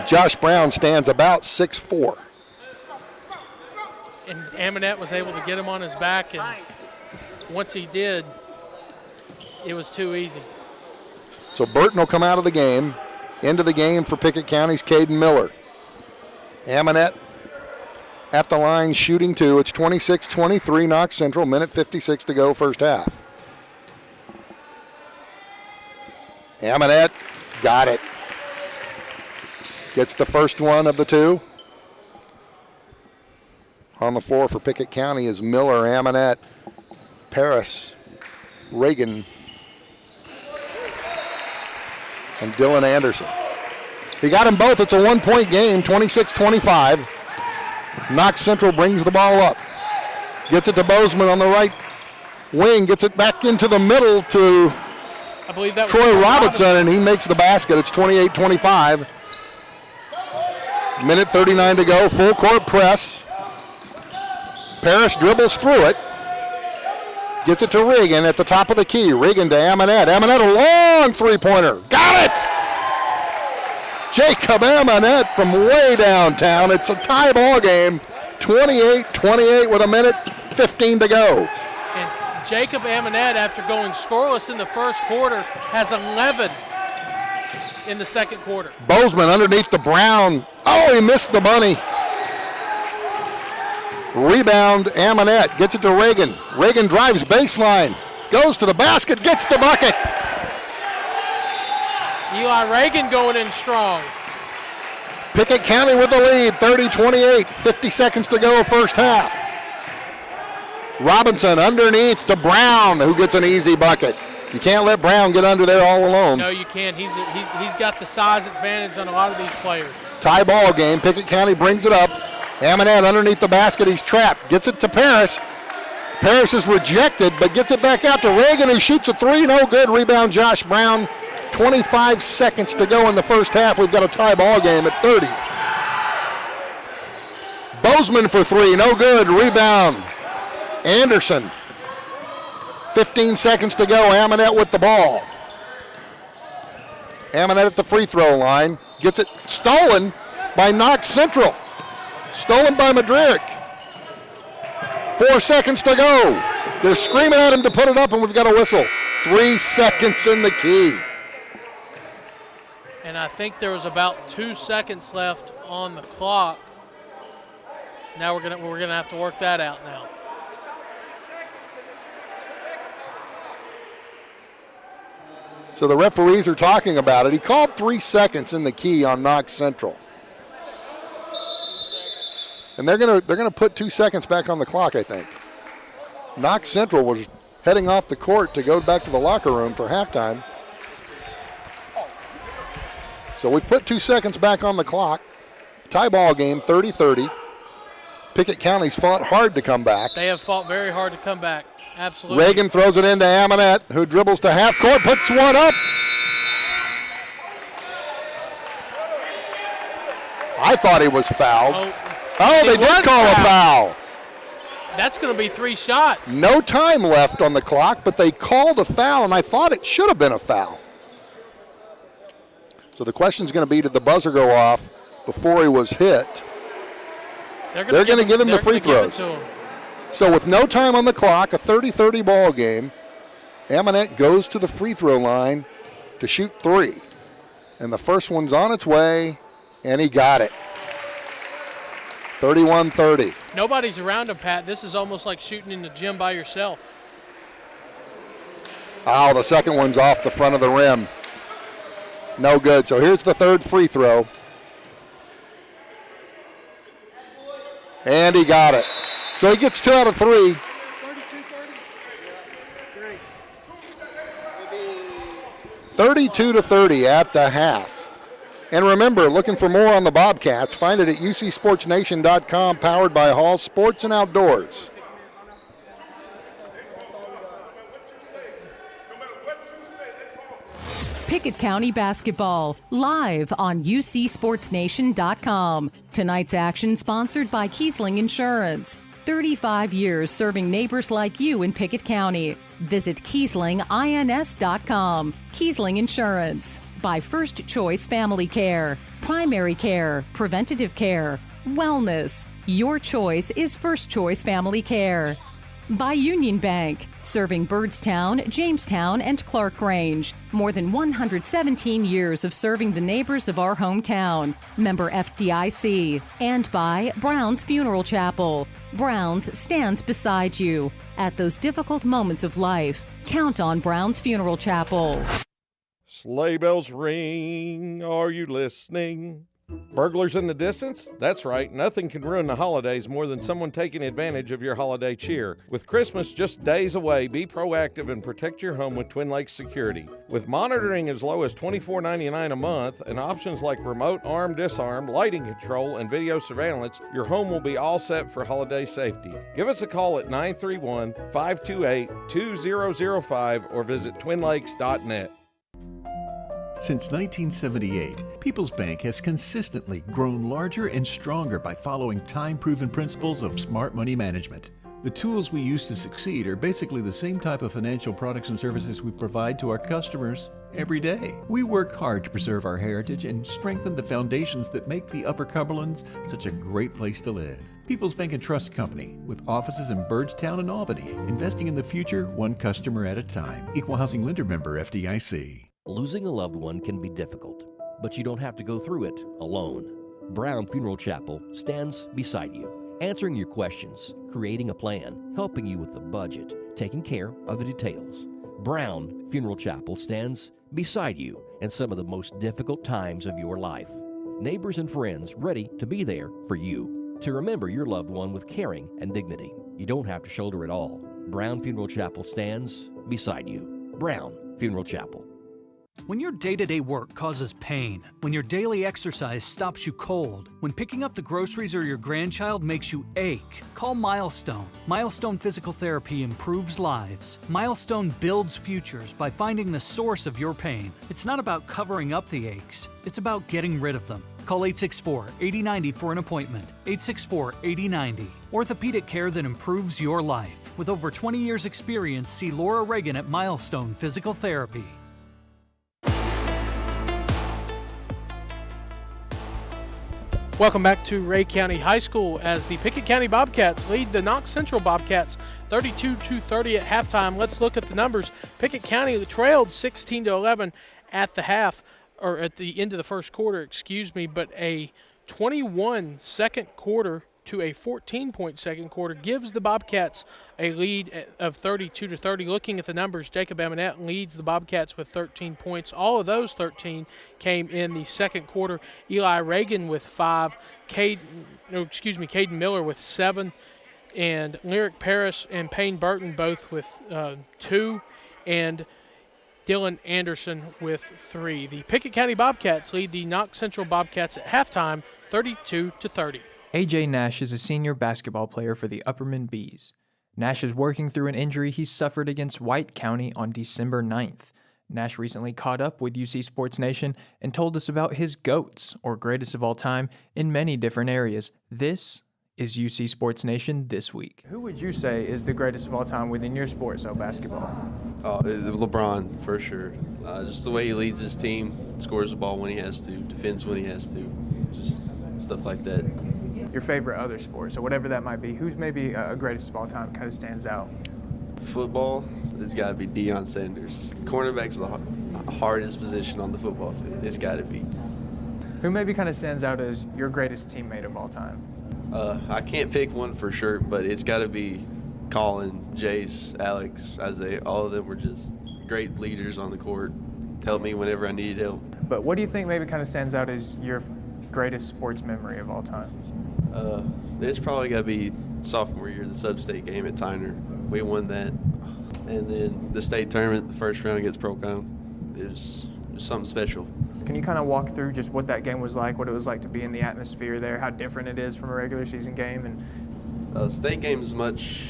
Josh Brown stands about 6'4". And Amonette was able to get him on his back, and once he did, it was too easy. So Burton will come out of the game. Into the game for Pickett County's Caden Miller. Amonette at the line shooting two. It's 26-23 Knox Central, minute 56 to go, first half. Amonette got it. Gets the first one of the two. On the floor for Pickett County is Miller, Amonette, Paris, Reagan, and Dylan Anderson. He got them both. It's a one-point game, 26-25. Knox Central brings the ball up. Gets it to Bozeman on the right wing. Gets it back into the middle to I believe that was Troy Robinson, and he makes the basket. It's 28-25. Minute 39 to go. Full court press. Parrish dribbles through it. Gets it to Reagan at the top of the key. Reagan to Amonette. Amonette, a long three-pointer. Got it! Jacob Amonette from way downtown. It's a tie ball game. 28-28 with a minute 15 to go. And Jacob Amonette, after going scoreless in the first quarter, has 11 in the second quarter. Bozeman underneath the Brown. Oh, he missed the bunny. Rebound, Amonette gets it to Reagan. Reagan drives baseline, goes to the basket, gets the bucket. Eli Reagan going in strong. Pickett County with the lead, 30-28, 50 seconds to go, first half. Robinson underneath to Brown, who gets an easy bucket. You can't let Brown get under there all alone. No, you can't. He's got the size advantage on a lot of these players. Tie ball game. Pickett County brings it up. Amonette underneath the basket. He's trapped. Gets it to Paris. Paris is rejected, but gets it back out to Reagan, who shoots a three. No good. Rebound, Josh Brown. 25 seconds to go in the first half. We've got a tie ball game at 30. Bozeman for three. No good. Rebound, Anderson. 15 seconds to go. Amonette with the ball. Amonette at the free throw line. Gets it stolen by Knox Central. Stolen by Madrick. 4 seconds to go. They're screaming at him to put it up, and we've got a whistle. 3 seconds in the key. And I think there was about 2 seconds left on the clock. Now we're gonna have to work that out now. So the referees are talking about it. He called 3 seconds in the key on Knox Central. And they're gonna put 2 seconds back on the clock, I think. Knox Central was heading off the court to go back to the locker room for halftime. So we've put 2 seconds back on the clock. Tie ball game, 30-30. Pickett County's fought hard to come back. They have fought very hard to come back. Absolutely. Reagan throws it into Amonette, who dribbles to half court, puts one up. I thought he was fouled. They did call a foul. That's going to be 3 shots. No time left on the clock, but they called a foul, and I thought it should have been a foul. So the question's going to be, did the buzzer go off before he was hit? They're going to give him the free throws. So with no time on the clock, a 30-30 ball game, Amonette goes to the free throw line to shoot 3. And the first one's on its way, and he got it. 31-30. Nobody's around him, Pat. This is almost like shooting in the gym by yourself. Oh, the second one's off the front of the rim. No good. So here's the third free throw. And he got it. So he gets 2 out of 3. 32-30 at the half. And remember, looking for more on the Bobcats, find it at ucsportsnation.com, powered by Hall Sports and Outdoors. Pickett County basketball, live on ucsportsnation.com. Tonight's action sponsored by Kiesling Insurance. 35 years serving neighbors like you in Pickett County. Visit KieslingINS.com. Kiesling Insurance. By First Choice Family Care. Primary care, preventative care, wellness. Your choice is First Choice Family Care. By Union Bank, serving Byrdstown, Jamestown, and Clark Range. More than 117 years of serving the neighbors of our hometown. Member FDIC. And by Brown's Funeral Chapel. Brown's stands beside you. At those difficult moments of life, count on Brown's Funeral Chapel. Sleigh bells ring, are you listening? Burglars in the distance? That's right, nothing can ruin the holidays more than someone taking advantage of your holiday cheer. With Christmas just days away, be proactive and protect your home with Twin Lakes Security. With monitoring as low as $24.99 a month and options like remote arm disarm, lighting control, and video surveillance, your home will be all set for holiday safety. Give us a call at 931-528-2005 or visit twinlakes.net. Since 1978, People's Bank has consistently grown larger and stronger by following time-proven principles of smart money management. The tools we use to succeed are basically the same type of financial products and services we provide to our customers every day. We work hard to preserve our heritage and strengthen the foundations that make the Upper Cumberlands such a great place to live. People's Bank and Trust Company, with offices in Byrdstown and Albany, investing in the future one customer at a time. Equal Housing Lender Member FDIC. Losing a loved one can be difficult, but you don't have to go through it alone. Brown Funeral Chapel stands beside you, answering your questions, creating a plan, helping you with the budget, taking care of the details. Brown Funeral Chapel stands beside you in some of the most difficult times of your life. Neighbors and friends ready to be there for you, to remember your loved one with caring and dignity. You don't have to shoulder it all. Brown Funeral Chapel stands beside you. Brown Funeral Chapel. When your day-to-day work causes pain, when your daily exercise stops you cold, when picking up the groceries or your grandchild makes you ache, call Milestone. Milestone Physical Therapy improves lives. Milestone builds futures by finding the source of your pain. It's not about covering up the aches, it's about getting rid of them. Call 864-8090 for an appointment. 864-8090. Orthopedic care that improves your life. With over 20 years' experience, see Laura Reagan at Milestone Physical Therapy. Welcome back to Ray County High School as the Pickett County Bobcats lead the Knox Central Bobcats 32-30 at halftime. Let's look at the numbers. Pickett County trailed 16-11 at the half, or at the end of the first quarter, but a 21 second quarter to a 14-point second quarter gives the Bobcats a lead of 32-30. Looking at the numbers, Jacob Amonette leads the Bobcats with 13 points. All of those 13 came in the second quarter. Eli Reagan with 5, Caden Miller with 7, and Lyric Paris and Payne Burton both with 2, and Dylan Anderson with 3. The Pickett County Bobcats lead the Knox Central Bobcats at halftime 32-30. A.J. Nash is a senior basketball player for the Upperman Bees. Nash is working through an injury he suffered against White County on December 9th. Nash recently caught up with UC Sports Nation and told us about his GOATs, or greatest of all time, in many different areas. This is UC Sports Nation This Week. Who would you say is the greatest of all time within your sport, so basketball? LeBron, for sure. Just the way he leads his team, scores the ball when he has to, defends when he has to, just stuff like that. Your favorite other sport, so whatever that might be, who's maybe a greatest of all time kind of stands out? Football, it's got to be Deion Sanders. Cornerback's the hardest position on the football field. It's got to be. Who maybe kind of stands out as your greatest teammate of all time? I can't pick one for sure, but it's got to be Colin, Jace, Alex, Isaiah. All of them were just great leaders on the court. Helped me whenever I needed help. But what do you think maybe kind of stands out as your greatest sports memory of all time? It's probably got to be sophomore year, the sub-state game at Tyner. We won that. And then the state tournament, the first round against Procon. It was something special. Can you kind of walk through just what that game was like, what it was like to be in the atmosphere there, how different it is from a regular season game? And state game is much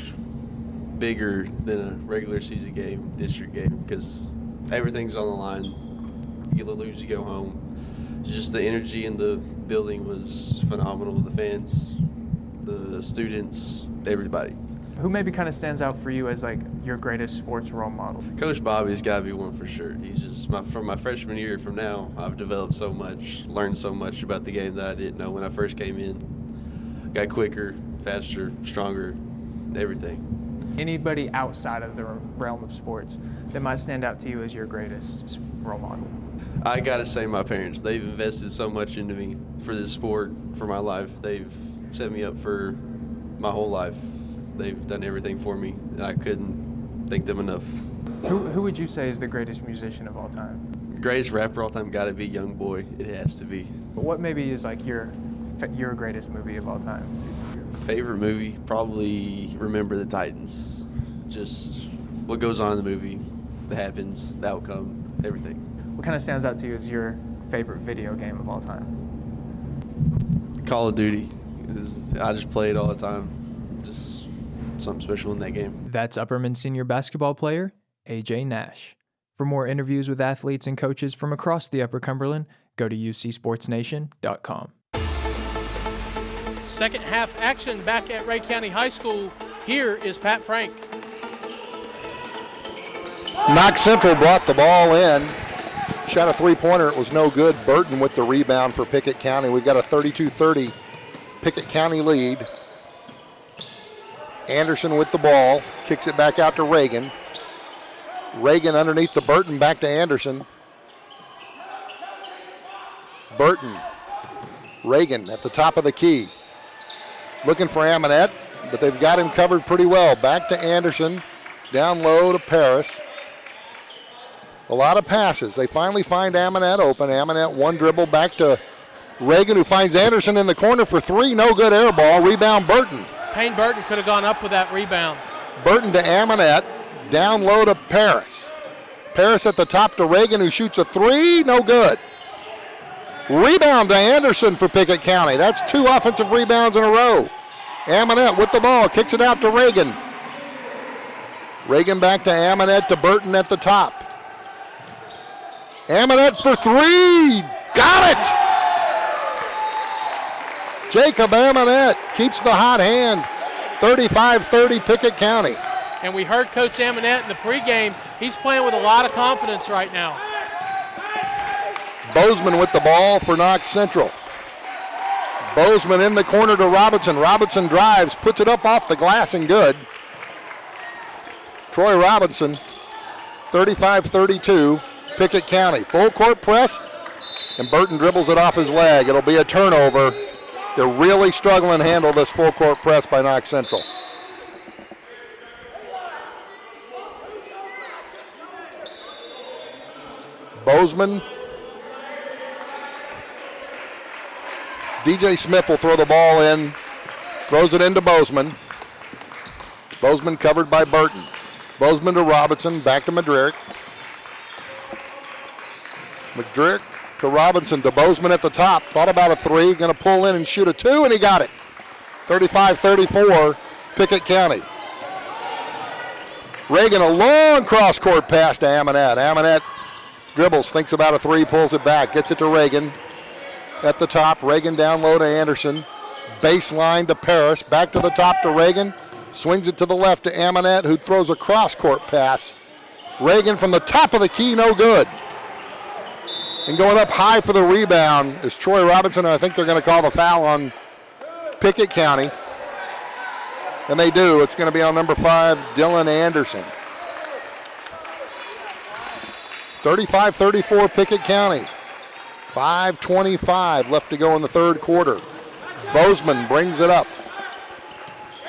bigger than a regular season game, district game, because everything's on the line. You get to lose, you go home. Just the energy in the building was phenomenal. The fans, the students, everybody. Who maybe kind of stands out for you as like your greatest sports role model? Coach Bobby's got to be one for sure. He's just from my freshman year from now, I've developed so much, learned so much about the game that I didn't know when I first came in. Got quicker, faster, stronger, everything. Anybody outside of the realm of sports that might stand out to you as your greatest role model? I got to say my parents. They've invested so much into me for this sport, for my life. They've set me up for my whole life. They've done everything for me, and I couldn't thank them enough. Who would you say is the greatest musician of all time? Greatest rapper all time got to be Young Boy. It has to be. But what maybe is like your greatest movie of all time? Favorite movie? Probably Remember the Titans. Just what goes on in the movie, that happens, the outcome, everything. What kind of stands out to you as your favorite video game of all time? Call of Duty. I just play it all the time. Just something special in that game. That's Upperman senior basketball player AJ Nash. For more interviews with athletes and coaches from across the Upper Cumberland, go to ucsportsnation.com. Second half action back at Ray County High School. Here is Pat Frank. Knox Central brought the ball in. Shot a three-pointer. It was no good. Burton with the rebound for Pickett County. We've got a 32-30 Pickett County lead. Anderson with the ball. Kicks it back out to Reagan. Reagan underneath the Burton, back to Anderson. Burton. Reagan at the top of the key. Looking for Amonette, but they've got him covered pretty well. Back to Anderson. Down low to Paris. A lot of passes. They finally find Amonette open. Amonette one dribble back to Reagan, who finds Anderson in the corner for three. No good air ball. Rebound Burton. Payne Burton could have gone up with that rebound. Burton to Amonette. Down low to Paris. Paris at the top to Reagan, who shoots a three. No good. Rebound to Anderson for Pickett County. That's two offensive rebounds in a row. Amonette with the ball. Kicks it out to Reagan. Reagan back to Amonette to Burton at the top. Amonette for three. Got it! Jacob Amonette keeps the hot hand. 35-30 Pickett County. And we heard Coach Amonette in the pregame. He's playing with a lot of confidence right now. Bozeman with the ball for Knox Central. Bozeman in the corner to Robinson. Robinson drives, puts it up off the glass and good. Troy Robinson, 35-32, Pickett County. Full court press, and Burton dribbles it off his leg. It'll be a turnover. They're really struggling to handle this full court press by Knox Central. Bozeman. DJ Smith will throw the ball in, throws it into Bozeman. Bozeman covered by Burton. Bozeman to Robinson, back to Madrick. Madrick to Robinson to Bozeman at the top. Thought about a three, going to pull in and shoot a two, and he got it. 35-34, Pickett County. Reagan, a long cross-court pass to Amonette. Amonette dribbles, thinks about a three, pulls it back, gets it to Reagan. At the top, Reagan down low to Anderson. Baseline to Paris, back to the top to Reagan. Swings it to the left to Amonette, who throws a cross-court pass. Reagan from the top of the key, no good. And going up high for the rebound is Troy Robinson, and I think they're going to call the foul on Pickett County. And they do. It's going to be on number 5, Dylan Anderson. 35-34 Pickett County. 5:25 left to go in the third quarter. Bozeman brings it up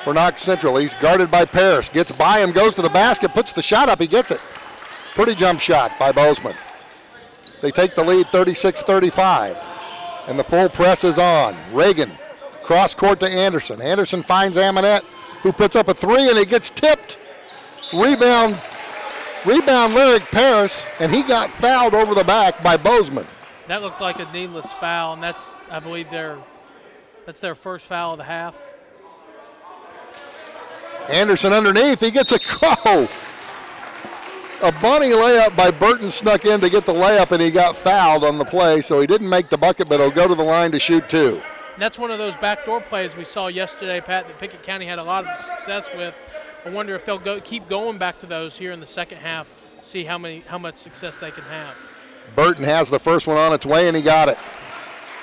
for Knox Central. He's guarded by Paris. Gets by him, goes to the basket, puts the shot up. He gets it. Pretty jump shot by Bozeman. They take the lead 36-35. And the full press is on. Reagan, cross court to Anderson. Anderson finds Amonette, who puts up a three, and he gets tipped. Rebound Rebound Lyric Paris, and he got fouled over the back by Bozeman. That looked like a needless foul, and that's, I believe, that's their first foul of the half. Anderson underneath, he gets a bunny layup by Burton snuck in to get the layup, and he got fouled on the play, so he didn't make the bucket, but he'll go to the line to shoot 2. And that's one of those backdoor plays we saw yesterday, Pat, that Pickett County had a lot of success with. I wonder if they'll keep going back to those here in the second half, see how much success they can have. Burton has the first one on its way, and he got it.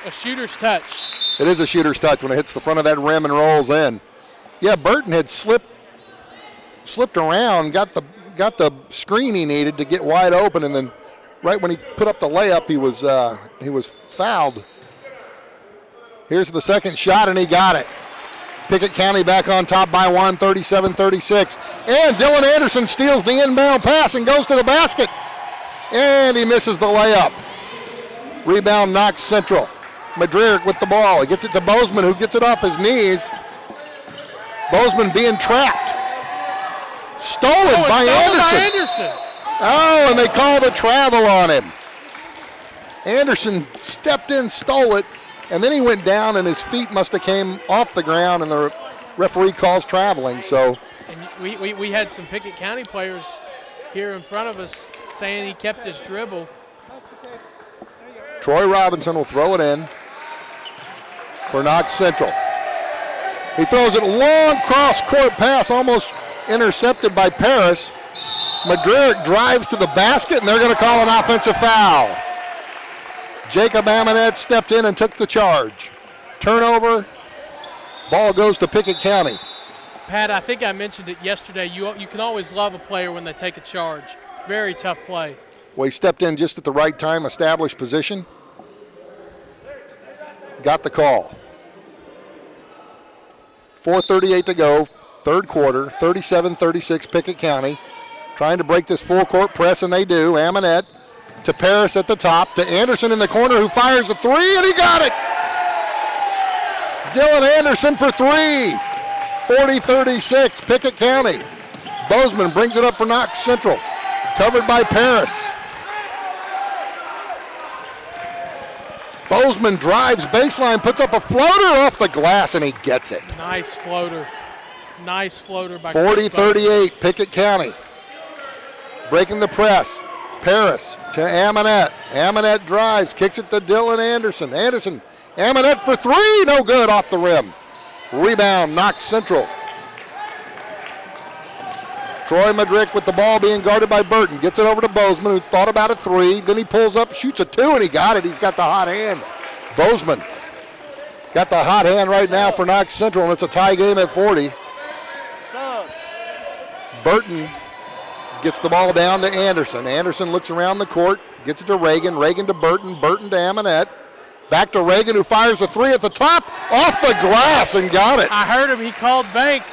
A shooter's touch. It is a shooter's touch when it hits the front of that rim and rolls in. Yeah, Burton had slipped around, got the screen he needed to get wide open, and then right when he put up the layup, he was fouled. Here's the second shot, and he got it. Pickett County back on top by 1, 37-36. And Dylan Anderson steals the inbound pass and goes to the basket. And he misses the layup. Rebound Knox Central. Madrick with the ball. He gets it to Bozeman, who gets it off his knees. Bozeman being trapped. Stolen by Anderson. Oh, and they call the travel on him. Anderson stepped in, stole it, and then he went down, and his feet must have came off the ground, and the referee calls traveling. So, and we had some Pickett County players here in front of us saying he kept his dribble. Troy Robinson will throw it in for Knox Central. He throws it long cross-court pass, almost intercepted by Paris. Madrick drives to the basket, and they're going to call an offensive foul. Jacob Amonette stepped in and took the charge. Turnover. Ball goes to Pickett County. Pat, I think I mentioned it yesterday. You can always love a player when they take a charge. Very tough play. Well, he stepped in just at the right time, established position. Got the call. 4:38 to go, third quarter, 37-36 Pickett County. Trying to break this full court press, and they do. Amonette to Paris at the top, to Anderson in the corner, who fires a three, and he got it! Dylan Anderson for three. 40-36, Pickett County. Bozeman brings it up for Knox Central. Covered by Paris. Bozeman drives baseline, puts up a floater off the glass, and he gets it. Nice floater. Nice floater by 40-38, Pickett County. Breaking the press. Paris to Amonette. Amonette drives, kicks it to Dylan Anderson. Amonette for three, no good, off the rim. Rebound, Knox Central. Troy Madrick with the ball being guarded by Burton. Gets it over to Bozeman, who thought about a three. Then he pulls up, shoots a two, and he got it. He's got the hot hand. Bozeman got the hot hand right now for Knox Central, and it's a tie game at 40. Burton gets the ball down to Anderson. Anderson looks around the court, gets it to Reagan. Reagan to Burton. Burton to Amonette. Back to Reagan, who fires a three at the top, off the glass, and got it. I heard him. He called bank.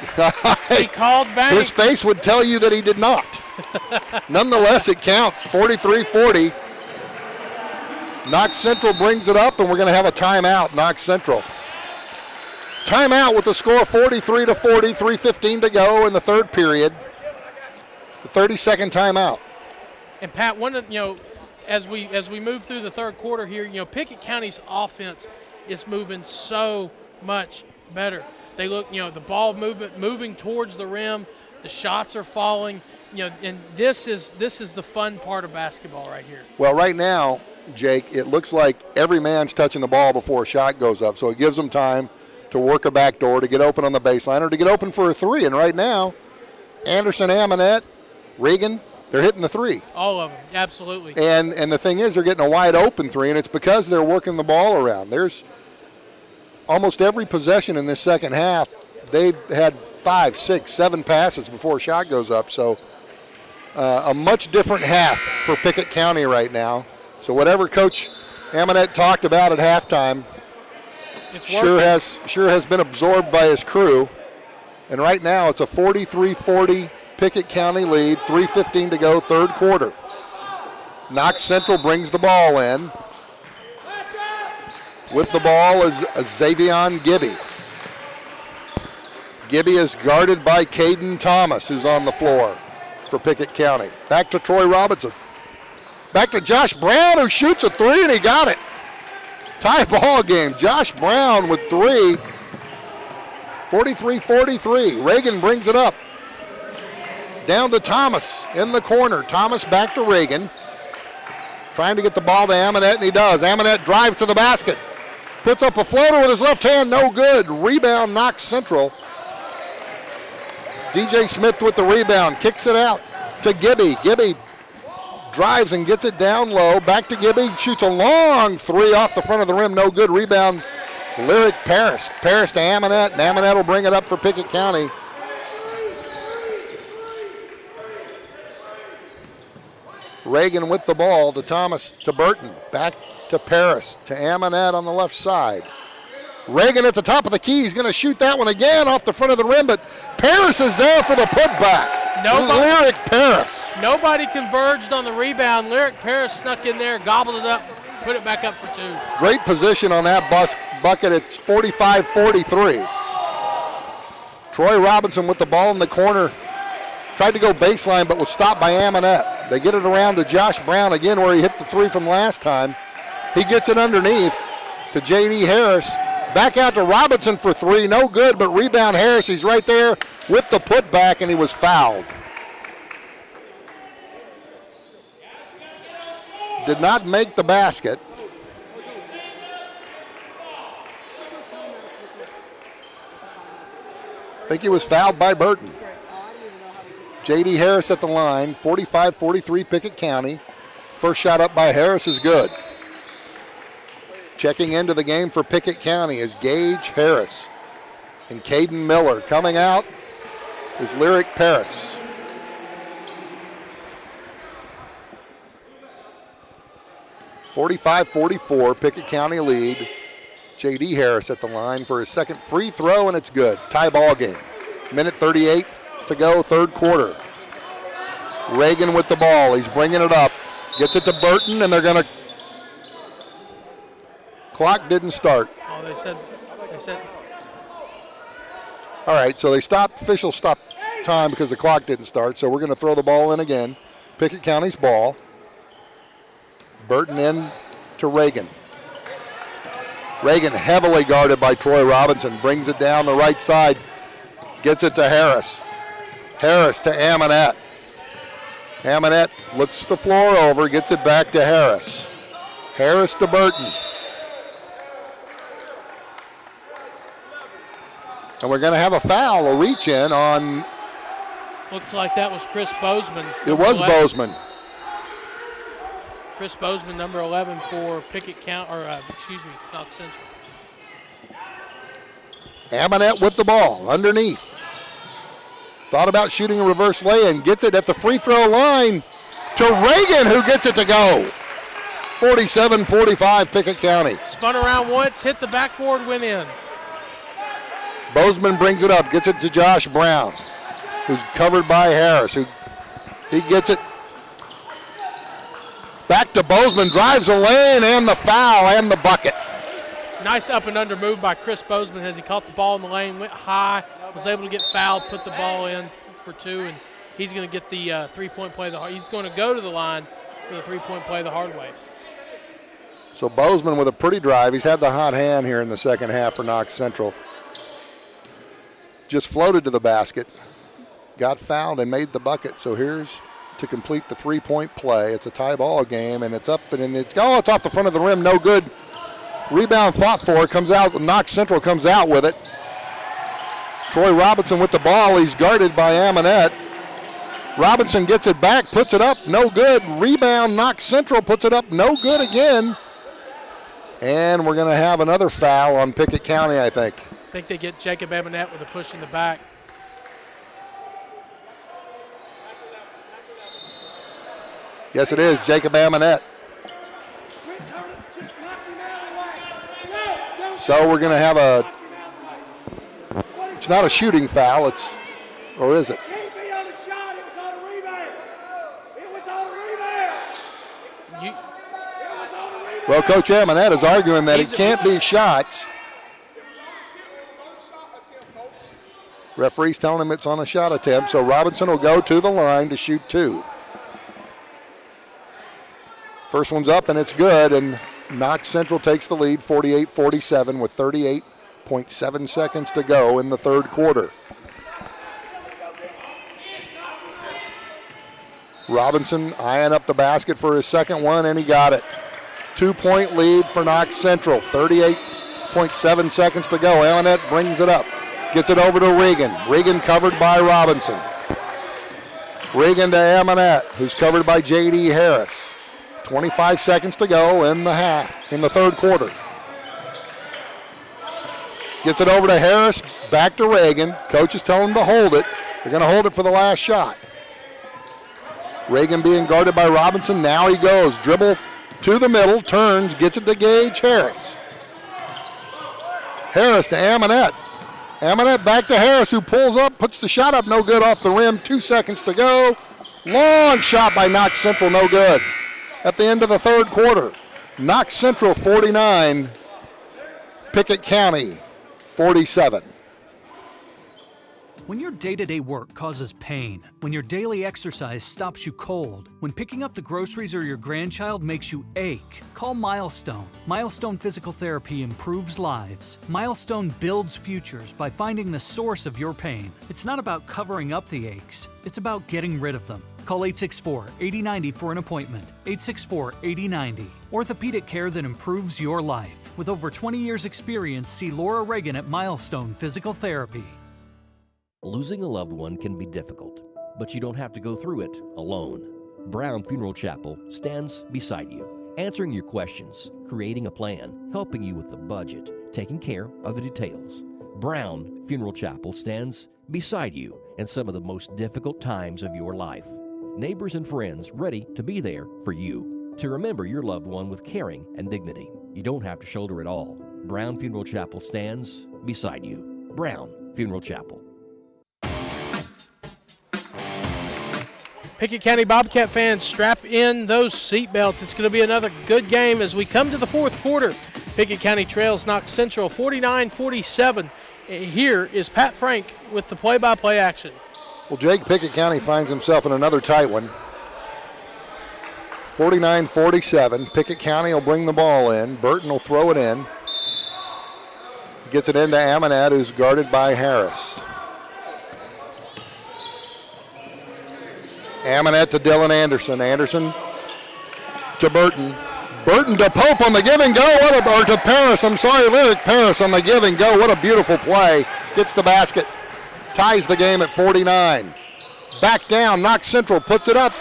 He called bank. His face would tell you that he did not. Nonetheless, it counts. 43-40. Knox Central brings it up, and we're going to have a timeout. Knox Central. Timeout with the score 43-40, 3:15 to go in the third period. The 30-second timeout. And Pat, as we move through the third quarter here, Pickett County's offense is moving so much better. They look, the ball moving towards the rim, the shots are falling, and this is the fun part of basketball right here. Well, right now, Jake, it looks like every man's touching the ball before a shot goes up, so it gives them time to work a backdoor, to get open on the baseline, or to get open for a three. And right now, Anderson, Amonette, Reagan, they're hitting the three. All of them, absolutely. And the thing is, they're getting a wide open three, and it's because they're working the ball around. There's almost every possession in this second half, they've had 5, 6, 7 passes before a shot goes up. So a much different half for Pickett County right now. So whatever Coach Amonette talked about at halftime sure has been absorbed by his crew. And right now it's a 43-40 Pickett County lead, 3:15 to go, third quarter. Knox Central brings the ball in. With the ball is Xavion Gibby. Gibby is guarded by Caden Thomas, who's on the floor. for Pickett County. Back to Troy Robinson. Back to Josh Brown, who shoots a three, and he got it. Tie ball game. Josh Brown with three. 43-43. Reagan brings it up. Down to Thomas in the corner. Thomas back to Reagan. Trying to get the ball to Amonette, and he does. Amonette drives to the basket. Puts up a floater with his left hand, no good. Rebound, Knox Central. DJ Smith with the rebound, kicks it out to Gibby. Gibby drives and gets it down low. Back to Gibby, shoots a long three off the front of the rim, no good. Rebound, Lyric Paris. Paris to Amonette, and Amonette will bring it up for Pickett County. Reagan with the ball to Thomas, to Burton. Back to Paris, to Amonette on the left side. Reagan at the top of the key. He's going to shoot that one again off the front of the rim, but Paris is there for the putback. Lyric Paris. Nobody converged on the rebound. Lyric Paris snuck in there, gobbled it up, put it back up for two. Great position on that bucket. It's 45-43. Troy Robinson with the ball in the corner. Tried to go baseline, but was stopped by Amonette. They get it around to Josh Brown again, where he hit the three from last time. He gets it underneath to J.D. Harris. Back out to Robinson for three. No good, but rebound Harris. He's right there with the putback, and he was fouled. Did not make the basket. I think he was fouled by Burton. J.D. Harris at the line, 45-43 Pickett County. First shot up by Harris is good. Checking into the game for Pickett County is Gage Harris. And Caden Miller. Coming out is Lyric Paris. (45-44) Pickett County lead. J.D. Harris at the line for his second free throw, and it's good. Tie ball game. Minute 38 to go, third quarter. Reagan with the ball. He's bringing it up. Gets it to Burton, and they're going to. Clock didn't start. Oh, they said. All right, so they stopped. Officials stopped time because the clock didn't start. So we're going to throw the ball in again. Pickett County's ball. Burton in to Reagan. Reagan heavily guarded by Troy Robinson. Brings it down the right side. Gets it to Harris. Harris to Amonette. Amonette looks the floor over. Gets it back to Harris. Harris to Burton. And we're going to have a foul, a reach in on. Looks like that was Chris Bozeman. It was 11. Bozeman. Chris Bozeman, number 11 for Pickett County, Knox Central. Amonette with the ball underneath. Thought about shooting a reverse lay-in. Gets it at the free throw line to Reagan, who gets it to go. 47-45 Pickett County. Spun around once, hit the backboard, went in. Bozeman brings it up, gets it to Josh Brown, who's covered by Harris. He gets it back to Bozeman, drives the lane, and the foul, and the bucket. Nice up and under move by Chris Bozeman as he caught the ball in the lane, went high, was able to get fouled, put the ball in for two, and he's going to get the three-point play. He's going to go to the line for the three-point play the hard way. So Bozeman with a pretty drive. He's had the hot hand here in the second half for Knox Central. Just floated to the basket, got fouled, and made the bucket. So here's to complete the three-point play. It's a tie ball game, and it's up, and it's off the front of the rim, no good. Rebound fought for, comes out, Knox Central comes out with it. Troy Robinson with the ball, he's guarded by Amonette. Robinson gets it back, puts it up, no good. Rebound, Knox Central puts it up, no good again. And we're gonna have another foul on Pickett County, I think. I think they get Jacob Amonette with a push in the back. Yes, it is, Jacob Amonette. So we're going to have it's not a shooting foul, or is it? Well, Coach Amonette is arguing that it can't be shots. Referee's telling him it's on a shot attempt, so Robinson will go to the line to shoot 2. First one's up, and it's good, and Knox Central takes the lead 48-47 with 38.7 seconds to go in the third quarter. Robinson eyeing up the basket for his second one, and he got it. 2-point lead for Knox Central, 38.7 seconds to go. Amonette brings it up, gets it over to Regan. Regan covered by Robinson. Regan to Amonette, who's covered by J.D. Harris. 25 seconds to go in the third quarter. Gets it over to Harris, back to Reagan. Coach is telling him to hold it. They're going to hold it for the last shot. Reagan being guarded by Robinson. Now he goes. Dribble to the middle, turns, gets it to Gage Harris. Harris to Amonette. Amonette back to Harris, who pulls up, puts the shot up, no good off the rim. 2 seconds to go. Long shot by Knox Central, no good. At the end of the third quarter, Knox Central 49, Pickett County 47. When your day-to-day work causes pain, when your daily exercise stops you cold, when picking up the groceries or your grandchild makes you ache, call Milestone. Milestone Physical Therapy improves lives. Milestone builds futures by finding the source of your pain. It's not about covering up the aches, it's about getting rid of them. Call 864-8090 for an appointment. 864-8090. Orthopedic care that improves your life. With over 20 years experience, see Laura Reagan at Milestone Physical Therapy. Losing a loved one can be difficult, but you don't have to go through it alone. Brown Funeral Chapel stands beside you, answering your questions, creating a plan, helping you with the budget, taking care of the details. Brown Funeral Chapel stands beside you in some of the most difficult times of your life. Neighbors and friends ready to be there for you, to remember your loved one with caring and dignity. You don't have to shoulder it all. Brown Funeral Chapel stands beside you. Brown Funeral Chapel. Pickett County Bobcat fans, strap in those seatbelts. It's going to be another good game as we come to the fourth quarter. Pickett County trails Knox Central 49-47. Here is Pat Frank with the play-by-play action. Well, Jake, Pickett County finds himself in another tight one. 49-47. Pickett County will bring the ball in. Burton will throw it in. He gets it into Amonette, who's guarded by Harris. Amonette to Dylan Anderson. Anderson to Burton. Burton to Pope on the give and go. Or to Paris. I'm sorry, Lyric Paris on the give and go. What a beautiful play. Gets the basket. Ties the game at 49. Back down. Knox Central puts it up.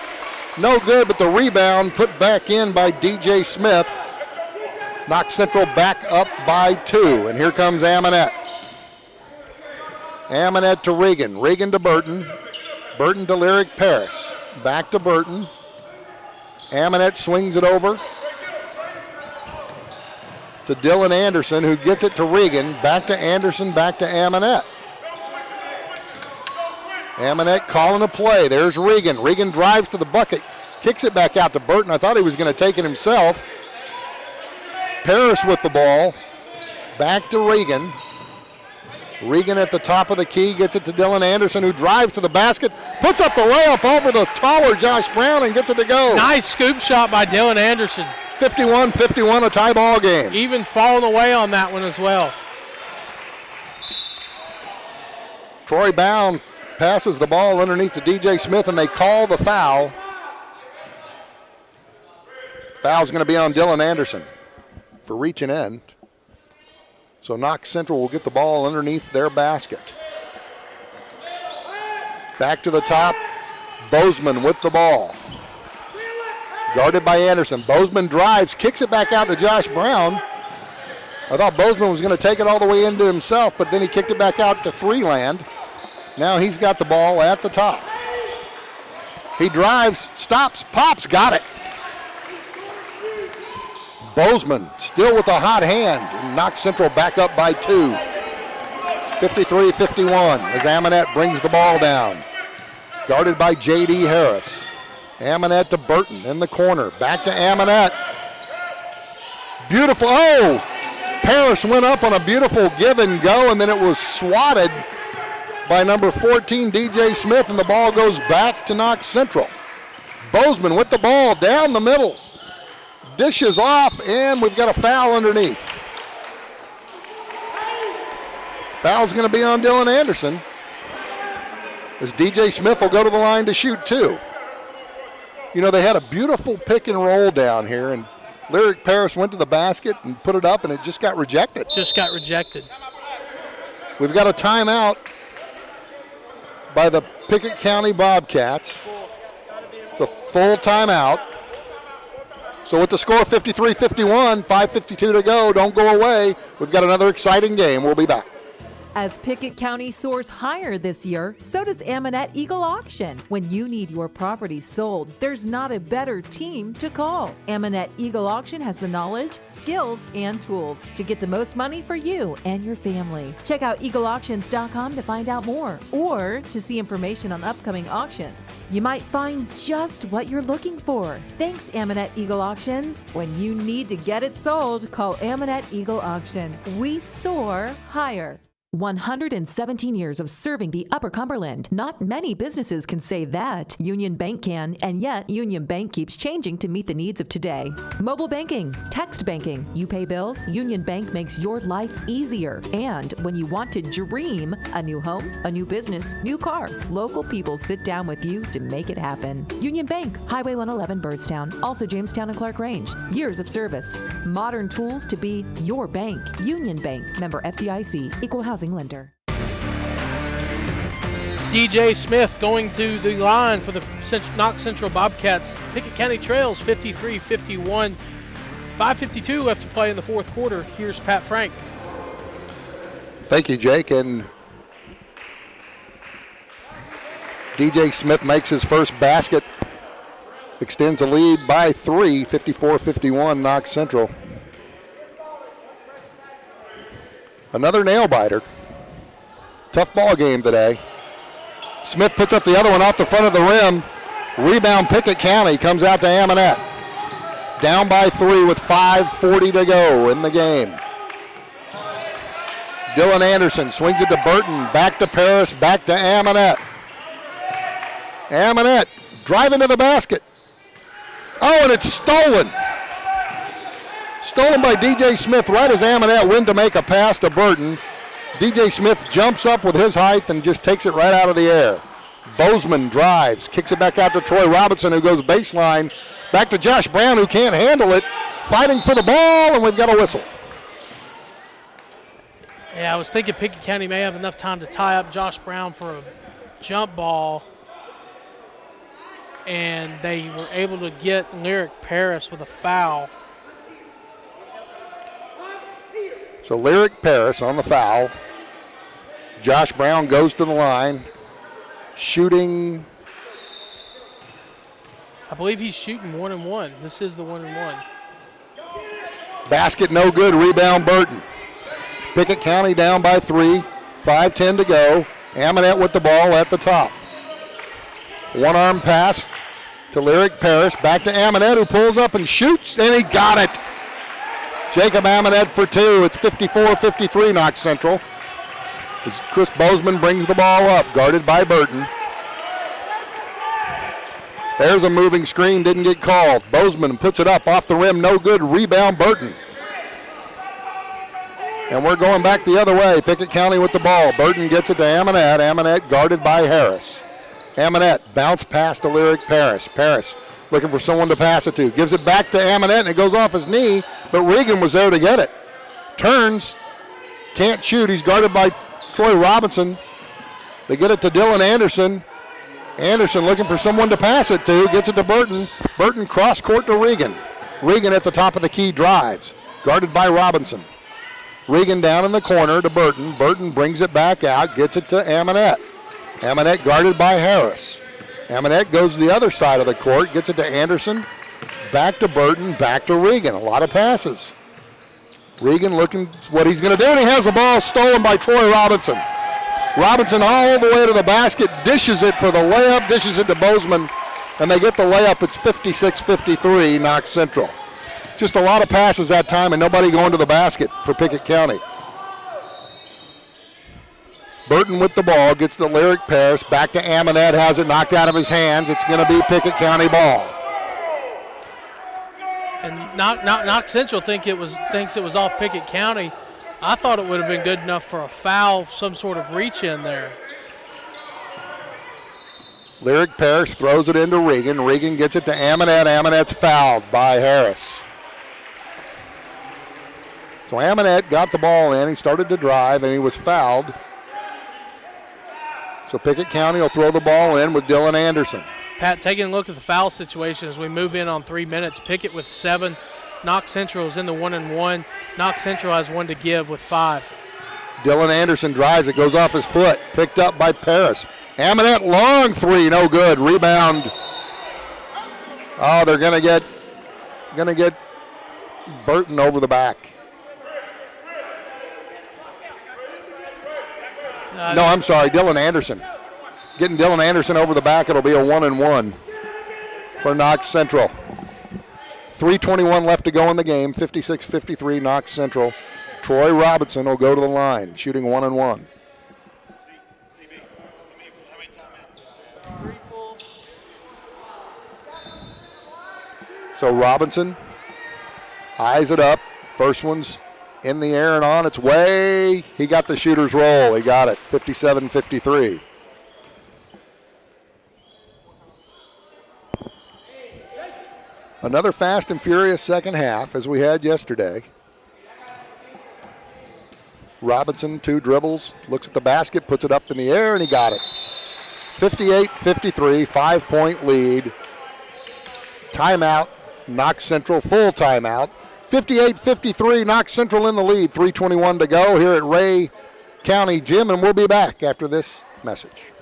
No good, but the rebound put back in by DJ Smith. Knox Central back up by 2. And here comes Amonette. Amonette to Regan. Regan to Burton. Burton to Lyric Paris. Back to Burton. Amonette swings it over to Dylan Anderson, who gets it to Regan. Back to Anderson, back to Amonette. Amonette calling a play. There's Regan. Regan drives to the bucket, kicks it back out to Burton. I thought he was going to take it himself. Paris with the ball. Back to Regan. Regan at the top of the key gets it to Dylan Anderson, who drives to the basket, puts up the layup over the taller Josh Brown and gets it to go. Nice scoop shot by Dylan Anderson. 51-51, a tie ball game. Even falling away on that one as well. Troy Bound passes the ball underneath to DJ Smith, and they call the foul. Foul's going to be on Dylan Anderson for reaching in. So Knox Central will get the ball underneath their basket. Back to the top, Bozeman with the ball. Guarded by Anderson. Bozeman drives, kicks it back out to Josh Brown. I thought Bozeman was going to take it all the way into himself, but then he kicked it back out to Freeland. Now he's got the ball at the top. He drives, stops, pops, got it. Bozeman still with a hot hand, and Knox Central back up by 2. 53-51 as Amonette brings the ball down. Guarded by J.D. Harris. Amonette to Burton in the corner. Back to Amonette. Beautiful. Oh! Paris went up on a beautiful give and go, and then it was swatted by number 14, DJ Smith, and the ball goes back to Knox Central. Bozeman with the ball down the middle. Dishes off, and we've got a foul underneath. Foul's going to be on Dylan Anderson, as DJ Smith will go to the line to shoot two. You know, they had a beautiful pick and roll down here, and Lyric Paris went to the basket and put it up, and it just got rejected. We've got a timeout by the Pickett County Bobcats. It's a full timeout. So with the score 53-51, 5:52 to go, don't go away. We've got another exciting game. We'll be back. As Pickett County soars higher this year, so does Amanette Eagle Auction. When you need your property sold, there's not a better team to call. Amanette Eagle Auction has the knowledge, skills, and tools to get the most money for you and your family. Check out eagleauctions.com to find out more or to see information on upcoming auctions. You might find just what you're looking for. Thanks, Amanette Eagle Auctions. When you need to get it sold, call Amanette Eagle Auction. We soar higher. 117 years of serving the Upper Cumberland. Not many businesses can say that. Union Bank can, and yet Union Bank keeps changing to meet the needs of today. Mobile banking, text banking, you pay bills, Union Bank makes your life easier. And when you want to dream a new home, a new business, new car, local people sit down with you to make it happen. Union Bank, Highway 111 Byrdstown, also Jamestown and Clark Range. Years of service, modern tools to be your bank. Union Bank, member FDIC, equal housing lender. DJ Smith going to the line for the Knox Central Bobcats. Pickett County trails 53-51. 5:52 left to play in the fourth quarter. Here's Pat Frank. Thank you, Jake. And DJ Smith makes his first basket, extends the lead by 3, 54-51, Knox Central. Another nail-biter. Tough ball game today. Smith puts up the other one off the front of the rim. Rebound Pickett County, comes out to Amanette. Down by 3 with 5:40 to go in the game. Dylan Anderson swings it to Burton, back to Paris, back to Amanette. Amanette driving to the basket. Oh, and it's stolen. Stolen by DJ Smith right as Amanette went to make a pass to Burton. DJ Smith jumps up with his height and just takes it right out of the air. Bozeman drives, kicks it back out to Troy Robinson, who goes baseline. Back to Josh Brown, who can't handle it. Fighting for the ball, and we've got a whistle. Yeah, I was thinking Pickett County may have enough time to tie up Josh Brown for a jump ball. And they were able to get Lyric Paris with a foul. So Lyric Paris on the foul. Josh Brown goes to the line. Shooting. I believe he's shooting 1-1. This is the 1-1. Basket no good. Rebound Burton. Pickett County down by 3. 5:10 to go. Amanette with the ball at the top. One arm pass to Lyric Paris. Back to Amanette, who pulls up and shoots, and he got it. Jacob Amanette for 2. It's 54-53 Knox Central. As Chris Bozeman brings the ball up, guarded by Burton. There's a moving screen, didn't get called. Bozeman puts it up off the rim, no good. Rebound Burton. And we're going back the other way. Pickett County with the ball. Burton gets it to Amanette. Amanette guarded by Harris. Amanette bounce pass to Lyric Paris. Paris looking for someone to pass it to. Gives it back to Amanette, and it goes off his knee, but Regan was there to get it. Turns, can't shoot. He's guarded by Troy Robinson. They get it to Dylan Anderson. Anderson looking for someone to pass it to. Gets it to Burton. Burton cross court to Regan. Regan at the top of the key drives. Guarded by Robinson. Regan down in the corner to Burton. Burton brings it back out. Gets it to Amanette. Amanette guarded by Harris. Amanette goes to the other side of the court. Gets it to Anderson. Back to Burton. Back to Regan. A lot of passes. Regan looking what he's going to do, and he has the ball stolen by Troy Robinson. Robinson all the way to the basket, dishes it for the layup, dishes it to Bozeman, and they get the layup. It's 56-53 Knox Central. Just a lot of passes that time and nobody going to the basket for Pickett County. Burton with the ball, gets the Lyric Paris, back to Amonette, has it knocked out of his hands. It's going to be Pickett County ball. And Knox Central thinks it was off Pickett County. I thought it would have been good enough for a foul, some sort of reach in there. Lyric Paris throws it into Regan. Regan gets it to Amonette. Amonette's fouled by Harris. So Amonette got the ball in. He started to drive, and he was fouled. So Pickett County will throw the ball in with Dylan Anderson. Pat, taking a look at the foul situation as we move in on 3 minutes. Pickett with 7. Knox Central is in the 1-and-1. Knox Central has 1 to give with 5. Dylan Anderson drives. It goes off his foot. Picked up by Paris. Amonette, long three, no good. Rebound. Oh, they're gonna get Burton over the back. No, I'm sorry, Dylan Anderson. Getting Dylan Anderson over the back, it'll be a 1-and-1 for Knox Central. 3:21 left to go in the game, 56-53 Knox Central. Troy Robinson will go to the line, shooting 1-and-1. So Robinson eyes it up. First one's in the air and on its way. He got the shooter's roll. He got it, 57-53. Another fast and furious second half as we had yesterday. Robinson, 2 dribbles, looks at the basket, puts it up in the air, and he got it. 58-53, 5-point lead. Timeout, Knox Central, full timeout. 58-53, Knox Central in the lead. 3:21 to go here at Ray County Gym, and we'll be back after this message.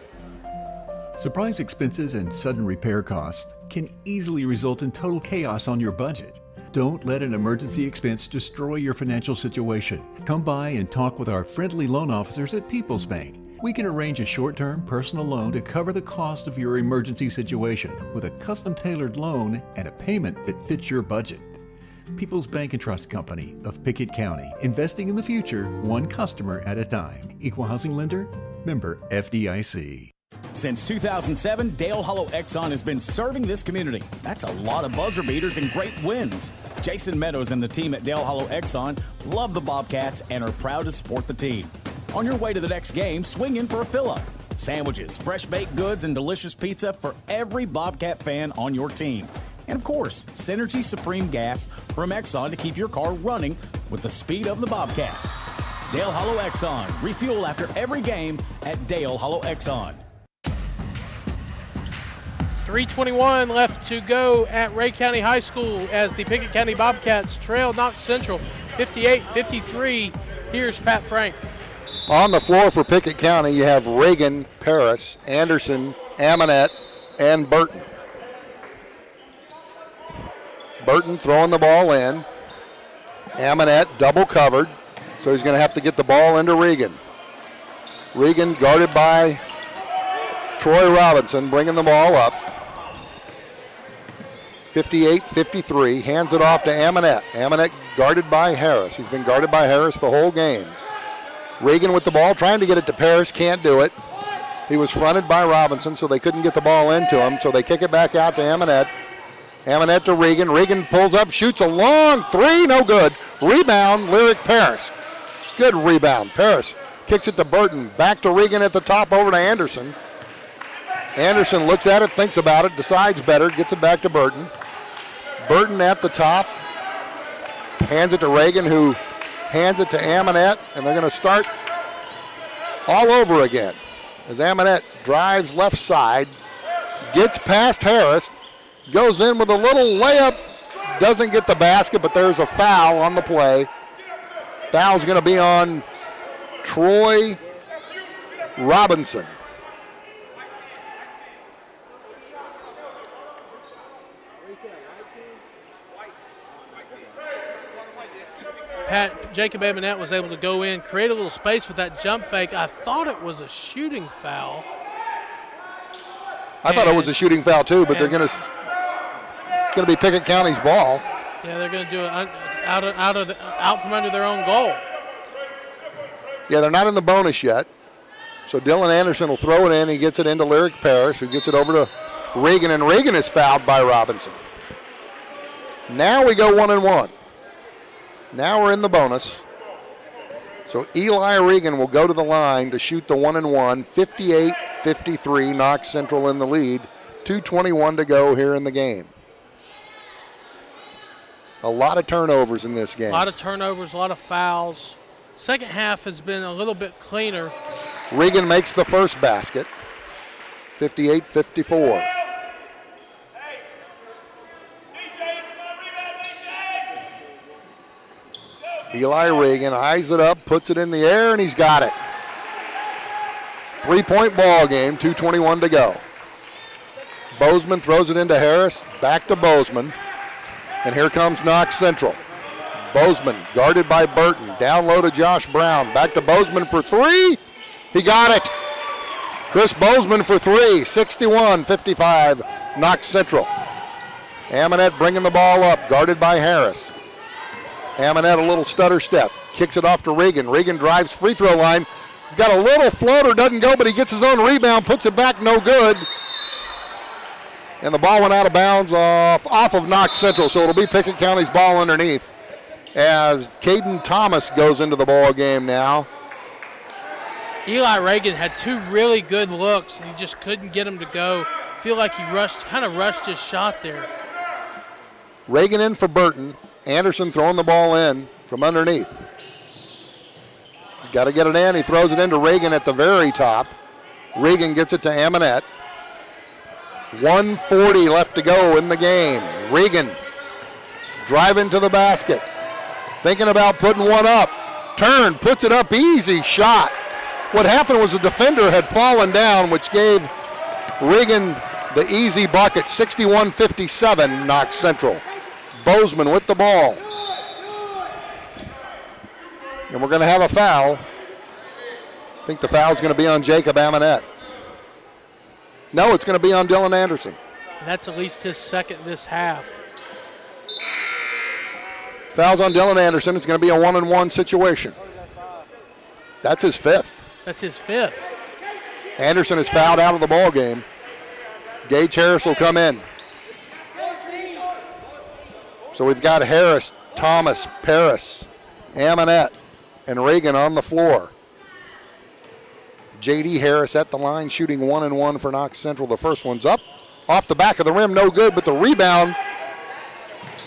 Surprise expenses and sudden repair costs can easily result in total chaos on your budget. Don't let an emergency expense destroy your financial situation. Come by and talk with our friendly loan officers at People's Bank. We can arrange a short-term personal loan to cover the cost of your emergency situation with a custom-tailored loan and a payment that fits your budget. People's Bank and Trust Company of Pickett County, investing in the future, one customer at a time. Equal housing lender, member FDIC. Since 2007, Dale Hollow Exxon has been serving this community. That's a lot of buzzer beaters and great wins. Jason Meadows and the team at Dale Hollow Exxon love the Bobcats and are proud to support the team. On your way to the next game, swing in for a fill-up. Sandwiches, fresh baked goods, and delicious pizza for every Bobcat fan on your team. And of course, Synergy Supreme Gas from Exxon to keep your car running with the speed of the Bobcats. Dale Hollow Exxon. Refuel after every game at Dale Hollow Exxon. 3:21 left to go at Ray County High School as the Pickett County Bobcats trail Knox Central 58-53. Here's Pat Frank. On the floor for Pickett County, you have Reagan, Paris, Anderson, Amonette, and Burton. Burton throwing the ball in. Amonette double covered, so he's going to have to get the ball into Regan. Regan guarded by Troy Robinson, bringing the ball up. 58-53, hands it off to Amonette. Amonette guarded by Harris. He's been guarded by Harris the whole game. Regan with the ball, trying to get it to Paris, can't do it. He was fronted by Robinson, so they couldn't get the ball into him, so they kick it back out to Amonette. Amonette to Regan. Regan pulls up, shoots a long three, no good. Rebound, Lyric Paris. Good rebound. Paris kicks it to Burton. Back to Regan at the top, over to Anderson. Anderson looks at it, thinks about it, decides better, gets it back to Burton. Burton at the top, hands it to Reagan, who hands it to Amonette, and they're going to start all over again as Amonette drives left side, gets past Harris, goes in with a little layup, doesn't get the basket, but there's a foul on the play. Foul's going to be on Troy Robinson. Pat, Jacob Amonette was able to go in, create a little space with that jump fake. I thought it was a shooting foul. I thought it was a shooting foul too, but they're going to be Pickett County's ball. Yeah, they're going to do it out from under their own goal. Yeah, they're not in the bonus yet. So Dylan Anderson will throw it in. He gets it into Lyric Parrish, who gets it over to Regan, and Regan is fouled by Robinson. Now we go 1-1. Now we're in the bonus. So Eli Regan will go to the line to shoot the 1-1, 58-53, Knox Central in the lead. 2:21 to go here in the game. A lot of turnovers in this game. A lot of turnovers, a lot of fouls. Second half has been a little bit cleaner. Regan makes the first basket, 58-54. Eli Regan eyes it up, puts it in the air, and he's got it. 3-point ball game, 2:21 to go. Bozeman throws it into Harris, back to Bozeman, and here comes Knox Central. Bozeman guarded by Burton, down low to Josh Brown, back to Bozeman for three. He got it. Chris Bozeman for three, 61-55, Knox Central. Amonette bringing the ball up, guarded by Harris. Amonette a little stutter step, kicks it off to Regan. Regan drives free throw line. He's got a little floater, doesn't go, but he gets his own rebound, puts it back, no good. And the ball went out of bounds off of Knox Central, so it'll be Pickett County's ball underneath as Caden Thomas goes into the ball game now. Eli Regan had two really good looks, and he just couldn't get him to go. I feel like he kind of rushed his shot there. Regan in for Burton. Anderson throwing the ball in from underneath. He's got to get it in. He throws it into Regan at the very top. Regan gets it to Amonette. 1:40 left to go in the game. Regan driving to the basket. Thinking about putting one up. Turn, puts it up, easy shot. What happened was the defender had fallen down, which gave Regan the easy bucket, 61-57, Knox Central. Bozeman with the ball. And we're going to have a foul. I think the foul's going to be on Jacob Amonette. No, it's going to be on Dylan Anderson. And that's at least his second this half. Foul's on Dylan Anderson. It's going to be a 1-on-1 situation. That's his fifth. That's his fifth. Anderson is fouled out of the ball game. Gage Harris will come in. So we've got Harris, Thomas, Paris, Amonette, and Reagan on the floor. J.D. Harris at the line, shooting 1-1 for Knox Central. The first one's up, off the back of the rim, no good, but the rebound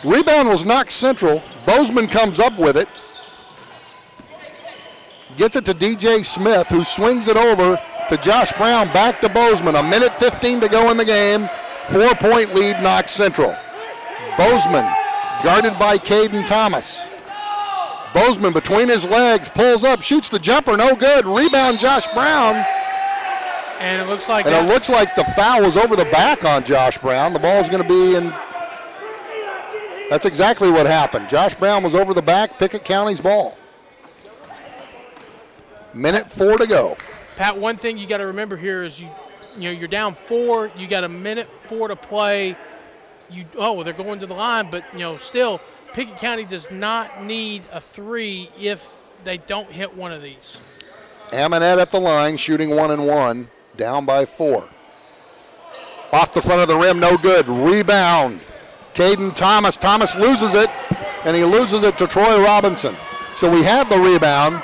was Knox Central. Bozeman comes up with it. Gets it to DJ Smith, who swings it over to Josh Brown, back to Bozeman. 1:15 to go in the game. 4-point lead, Knox Central. Bozeman guarded by Caden Thomas. Bozeman between his legs, pulls up, shoots the jumper, no good. Rebound, Josh Brown. And it looks like the foul was over the back on Josh Brown. The ball's going to be in. That's exactly what happened. Josh Brown was over the back, Pickett County's ball. 1:04 to go. Pat, one thing you got to remember here is you're down 4. You got 1:04 to play. They're going to the line, but still, Pickett County does not need a 3 if they don't hit one of these. Amonette at the line, shooting 1-1, down by 4. Off the front of the rim, no good. Rebound, Caden Thomas. Thomas loses it, and he loses it to Troy Robinson. So we had the rebound.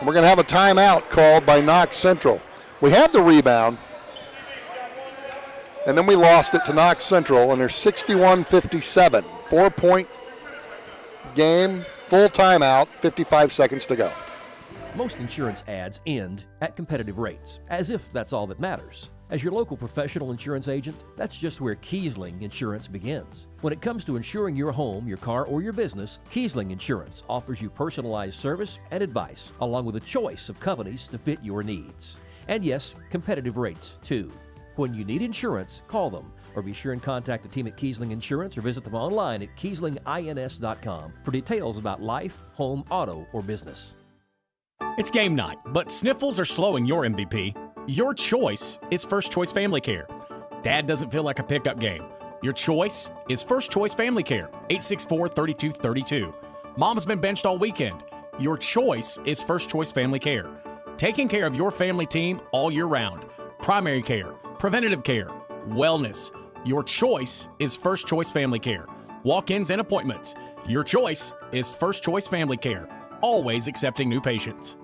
We're going to have a timeout called by Knox Central. We had the rebound, and then we lost it to Knox Central, and they're 61-57. 4-point game, full timeout, 55 seconds to go. Most insurance ads end at competitive rates, as if that's all that matters. As your local professional insurance agent, that's just where Kiesling Insurance begins. When it comes to insuring your home, your car, or your business, Kiesling Insurance offers you personalized service and advice, along with a choice of companies to fit your needs. And yes, competitive rates, too. When you need insurance, call them, or be sure and contact the team at Kiesling Insurance or visit them online at KieslingINS.com for details about life, home, auto, or business. It's game night, but sniffles are slowing your MVP. Your choice is First Choice Family Care. Dad doesn't feel like a pickup game. Your choice is First Choice Family Care, 864-3232. Mom's been benched all weekend. Your choice is First Choice Family Care. taking care of your family team all year round. Primary care, preventative care, wellness. Your choice is First Choice Family Care. Walk-ins and appointments. Your choice is First Choice Family Care. Always accepting new patients.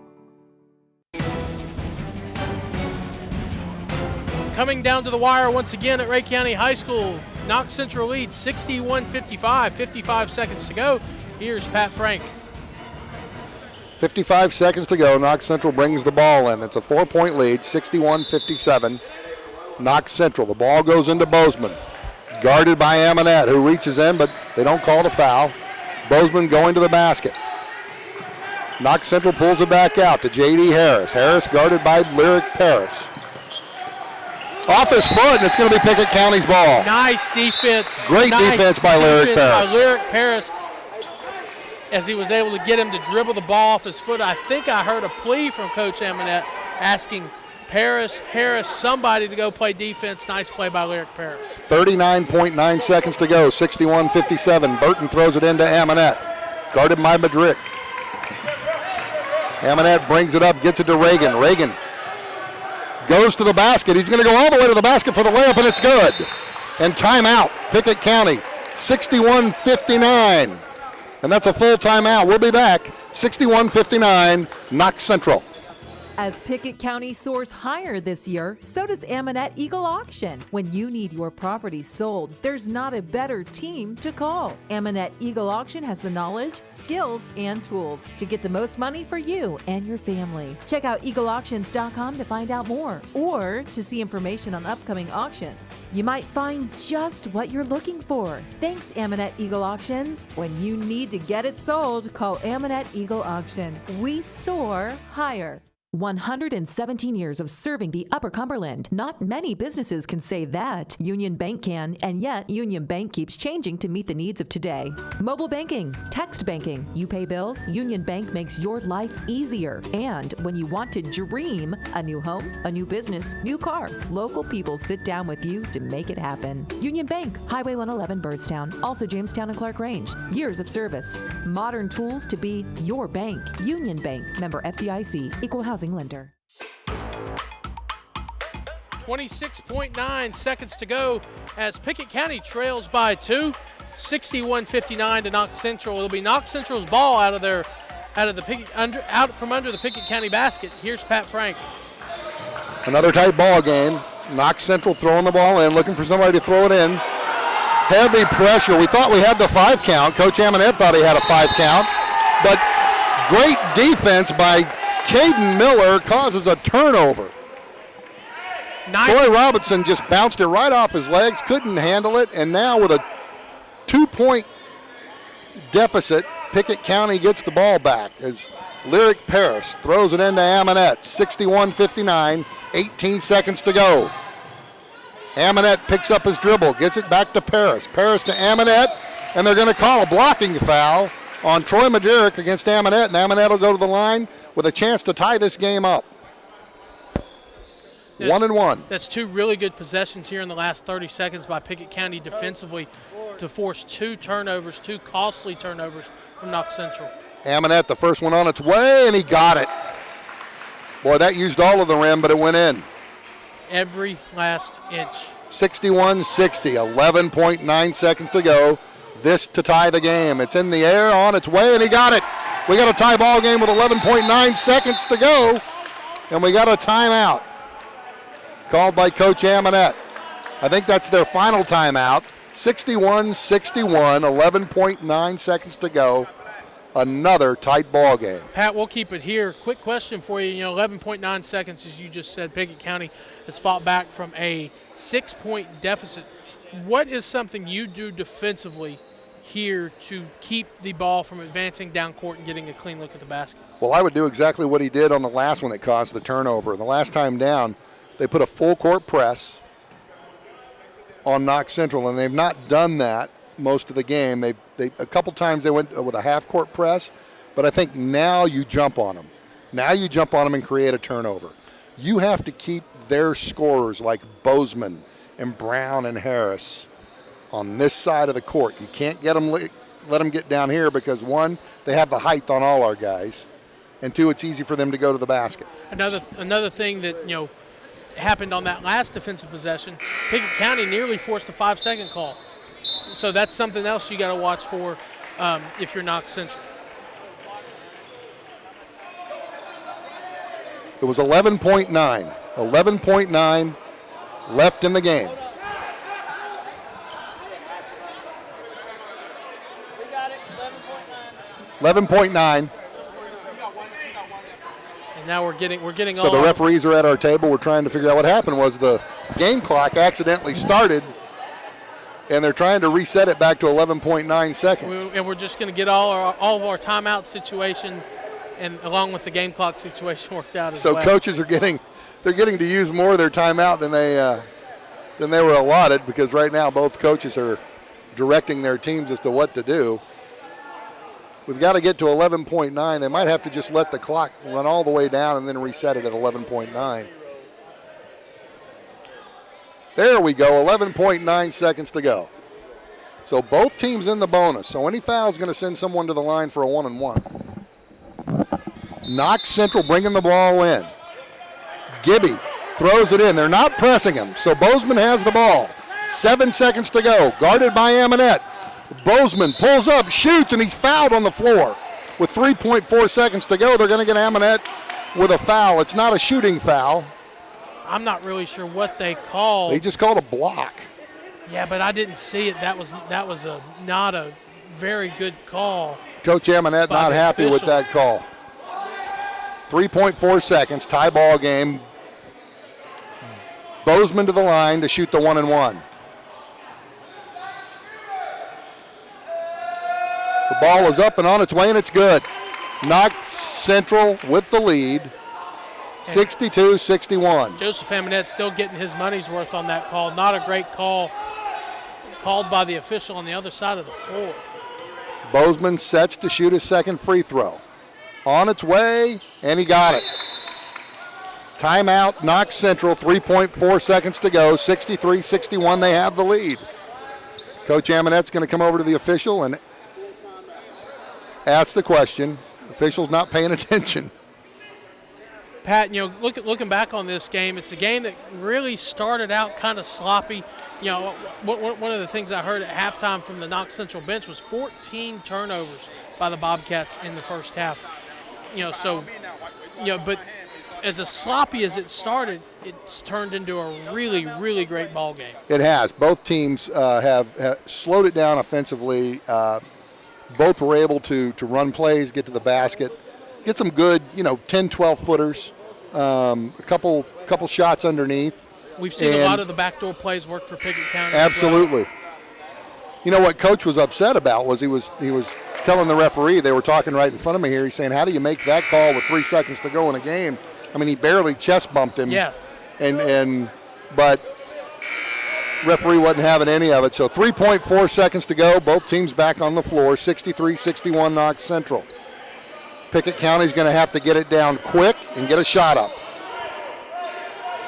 Coming down to the wire once again at Ray County High School. Knox Central leads 61-55, 55 seconds to go. Here's Pat Frank. 55 seconds to go. Knox Central brings the ball in. It's a 4-point lead, 61-57. Knox Central. The ball goes into Bozeman. Guarded by Amonette, who reaches in, but they don't call the foul. Bozeman going to the basket. Knox Central pulls it back out to J.D. Harris. Harris guarded by Lyric Paris. Off his foot, and it's going to be Pickett County's ball. Nice defense. Great defense by Lyric Paris. By Lyric Paris, as he was able to get him to dribble the ball off his foot. I think I heard a plea from Coach Amonette asking Paris, Harris, somebody to go play defense. Nice play by Lyric Paris. 39.9 seconds to go, 61-57. Burton throws it into Amonette. Guarded by Madrick. Amonette brings it up, gets it to Reagan. Reagan goes to the basket. He's going to go all the way to the basket for the layup, and it's good. And timeout, Pickett County, 61-59. And that's a full timeout. We'll be back, 61-59, Knox Central. As Pickett County soars higher this year, so does Amonette Eagle Auction. When you need your property sold, there's not a better team to call. Amonette Eagle Auction has the knowledge, skills, and tools to get the most money for you and your family. Check out eagleauctions.com to find out more or to see information on upcoming auctions. You might find just what you're looking for. Thanks, Amonette Eagle Auctions. When you need to get it sold, call Amonette Eagle Auction. We soar higher. 117 years of serving the Upper Cumberland. Not many businesses can say that. Union Bank can, and yet Union Bank keeps changing to meet the needs of today. Mobile banking, text banking, you pay bills, Union Bank makes your life easier. And when you want to dream a new home, a new business, new car, local people sit down with you to make it happen. Union Bank, Highway 111 Birdstown, also Jamestown and Clark Range. Years of service, modern tools to be your bank. Union Bank, member FDIC, equal housing lender. 26.9 seconds to go as Pickett County trails by 2, 61-59 to Knox Central. It'll be Knox Central's ball out from under the Pickett County basket. Here's Pat Frank. Another tight ball game. Knox Central throwing the ball in, looking for somebody to throw it in. Heavy pressure. We thought we had the 5 count. Coach Amonette thought he had a 5 count, but great defense by Caden Miller causes a turnover. Nice. Troy Robinson just bounced it right off his legs, couldn't handle it, and now with a 2-point deficit, Pickett County gets the ball back as Lyric Paris throws it into Amonette. 61-59, 18 seconds to go. Amonette picks up his dribble, gets it back to Paris. Paris to Amonette, and they're going to call a blocking foul on Troy Maderick against Amonette, and Amonette will go to the line with a chance to tie this game up. 1-1. That's 2 really good possessions here in the last 30 seconds by Pickett County defensively to force 2 turnovers, 2 costly turnovers from Knox Central. Amonette, the first one on its way, and he got it. Boy, that used all of the rim, but it went in. Every last inch. 61-60, 11.9 seconds to go. This to tie the game. It's in the air, on its way, and he got it. We got a tie ball game with 11.9 seconds to go, and we got a timeout called by Coach Amonette. I think that's their final timeout. 61-61, 11.9 seconds to go. Another tight ball game. Pat, we'll keep it here. Quick question for you. 11.9 seconds, as you just said, Pickett County has fought back from a 6-point deficit. What is something you do defensively here to keep the ball from advancing down court and getting a clean look at the basket? Well, I would do exactly what he did on the last one that caused the turnover. The last time down, they put a full court press on Knox Central, and they've not done that most of the game. They a couple times they went with a half court press, but I think now you jump on them. Now you jump on them and create a turnover. You have to keep their scorers like Bozeman and Brown and Harris on this side of the court. You can't get them, let them get down here because, one, they have the height on all our guys. and 2, it's easy for them to go to the basket. Another thing that, happened on that last defensive possession, Pickett County nearly forced a 5-second call. So that's something else you got to watch for if you're Knox Central. It was 11.9. 11.9 left in the game. We got it, 11.9. And now we're getting So the referees are at our table. We're trying to figure out what happened. Was the game clock accidentally started, and they're trying to reset it back to 11.9 seconds. And we're just going to get all of our timeout situation, and along with the game clock situation, worked out as well. So coaches are getting to use more of their timeout than they were allotted, because right now both coaches are directing their teams as to what to do. We've got to get to 11.9. They might have to just let the clock run all the way down and then reset it at 11.9. There we go, 11.9 seconds to go. So both teams in the bonus. So any foul is going to send someone to the line for a 1-and-1. Knox Central bringing the ball in. Gibby throws it in. They're not pressing him, so Bozeman has the ball. 7 seconds to go, guarded by Amonette. Bozeman pulls up, shoots, and he's fouled on the floor. With 3.4 seconds to go, they're going to get Amonette with a foul. It's not a shooting foul. I'm not really sure what they called. They just called a block. Yeah, but I didn't see it. That was not a very good call. Coach Amonette not happy with that call. 3.4 seconds, tie ball game. Bozeman to the line to shoot the 1-and-1. The ball is up and on its way, and it's good. Knox Central with the lead, 62-61. Joseph Amonette still getting his money's worth on that call. Not a great call called by the official on the other side of the floor. Bozeman sets to shoot his second free throw. On its way, and he got it. Timeout, Knox Central, 3.4 seconds to go, 63-61, they have the lead. Coach Amonette's going to come over to the official and ask the question. The official's not paying attention. Pat, looking back on this game, it's a game that really started out kind of sloppy. One of the things I heard at halftime from the Knox Central bench was 14 turnovers by the Bobcats in the first half. But as sloppy as it started, it's turned into a really, really great ball game. It has. Both teams have slowed it down offensively. Both were able to run plays, get to the basket, get some good, 10, 12-footers, a couple shots underneath. We've seen a lot of the backdoor plays work for Pickett County. Absolutely. What Coach was upset about was he was telling the referee, they were talking right in front of me here, he's saying, how do you make that call with 3 seconds to go in a game? I mean, he barely chest bumped him. Yeah. But referee wasn't having any of it. So 3.4 seconds to go. Both teams back on the floor. 63-61 Knox Central. Pickett County's going to have to get it down quick and get a shot up.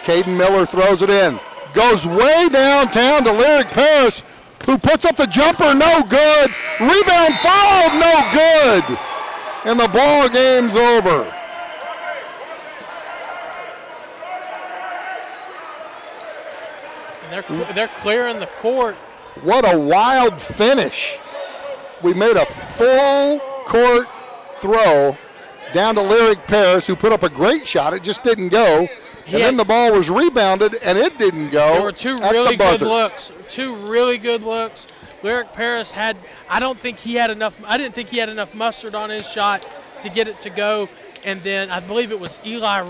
Caden Miller throws it in. Goes way downtown to Lyric Paris, who puts up the jumper. No good. Rebound fouled. No good. And the ball game's over. They're clearing the court. What a wild finish. We made a full court throw down to Lyric Paris, who put up a great shot. It just didn't go. And then the ball was rebounded, and it didn't go. There were two really good looks. Two really good looks. Lyric Paris I didn't think he had enough mustard on his shot to get it to go. And then I believe it was Eli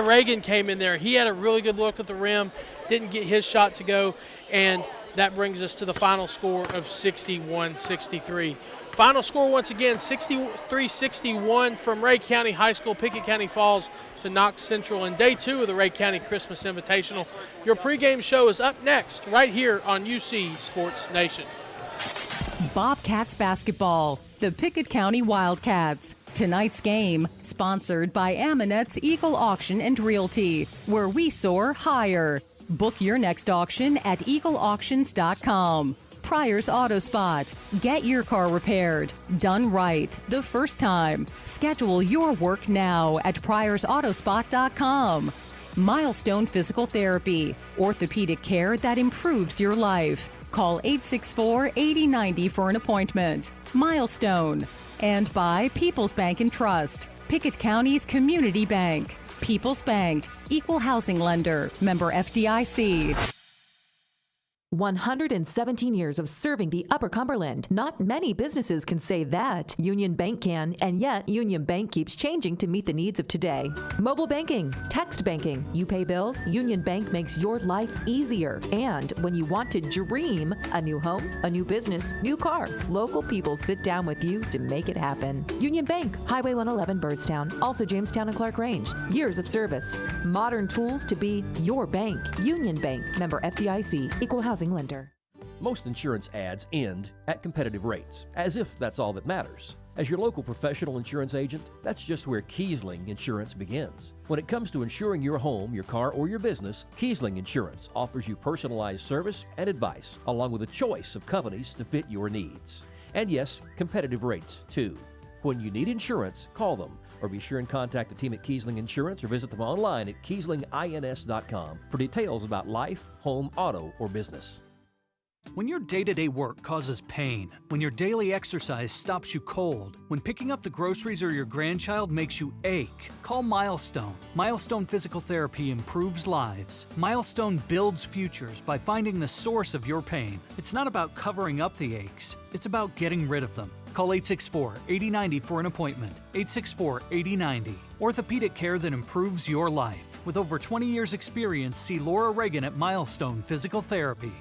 Reagan came in there. He had a really good look at the rim, didn't get his shot to go, and that brings us to the final score of 61-63. Final score once again, 63-61 from Ray County High School. Pickett County falls to Knox Central in day 2 of the Ray County Christmas Invitational. Your pregame show is up next right here on UC Sports Nation. Bobcats basketball, the Pickett County Wildcats. Tonight's game, sponsored by Amonette's Eagle Auction and Realty, where we soar higher. Book your next auction at eagleauctions.com. Pryor's Auto Spot. Get your car repaired. Done right. The first time. Schedule your work now at pryorsautospot.com. Milestone Physical Therapy. Orthopedic care that improves your life. Call 864-8090 for an appointment. Milestone. And by People's Bank and Trust. Pickett County's community bank. People's Bank. Equal housing lender. Member FDIC. 117 years of serving the Upper Cumberland. Not many businesses can say that. Union Bank can, and yet Union Bank keeps changing to meet the needs of today. Mobile banking, text banking, you pay bills, Union Bank makes your life easier. And when you want to dream a new home, a new business, new car, local people sit down with you to make it happen. Union Bank, Highway 111 Birdstown, also Jamestown and Clark Range. Years of service, modern tools to be your bank. Union Bank, member FDIC, equal housing lender. Most insurance ads end at competitive rates, as if that's all that matters. As your local professional insurance agent, that's just where Kiesling Insurance begins. When it comes to insuring your home, your car, or your business, Kiesling Insurance offers you personalized service and advice, along with a choice of companies to fit your needs. And yes, competitive rates too. When you need insurance, call them, or be sure and contact the team at Kiesling Insurance or visit them online at KieslingINS.com for details about life, home, auto, or business. When your day-to-day work causes pain, when your daily exercise stops you cold, when picking up the groceries or your grandchild makes you ache, call Milestone. Milestone Physical Therapy improves lives. Milestone builds futures by finding the source of your pain. It's not about covering up the aches, it's about getting rid of them. Call 864-8090 for an appointment. 864-8090. Orthopedic care that improves your life. With over 20 years' experience, see Laura Reagan at Milestone Physical Therapy.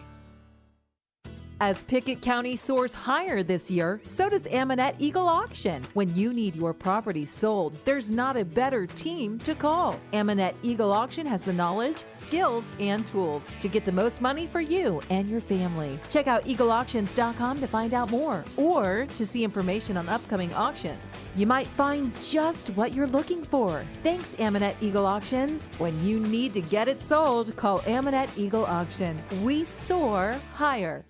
As Pickett County soars higher this year, so does Amanette Eagle Auction. When you need your property sold, there's not a better team to call. Amanette Eagle Auction has the knowledge, skills, and tools to get the most money for you and your family. Check out eagleauctions.com to find out more or to see information on upcoming auctions. You might find just what you're looking for. Thanks, Amanette Eagle Auctions. When you need to get it sold, call Amanette Eagle Auction. We soar higher.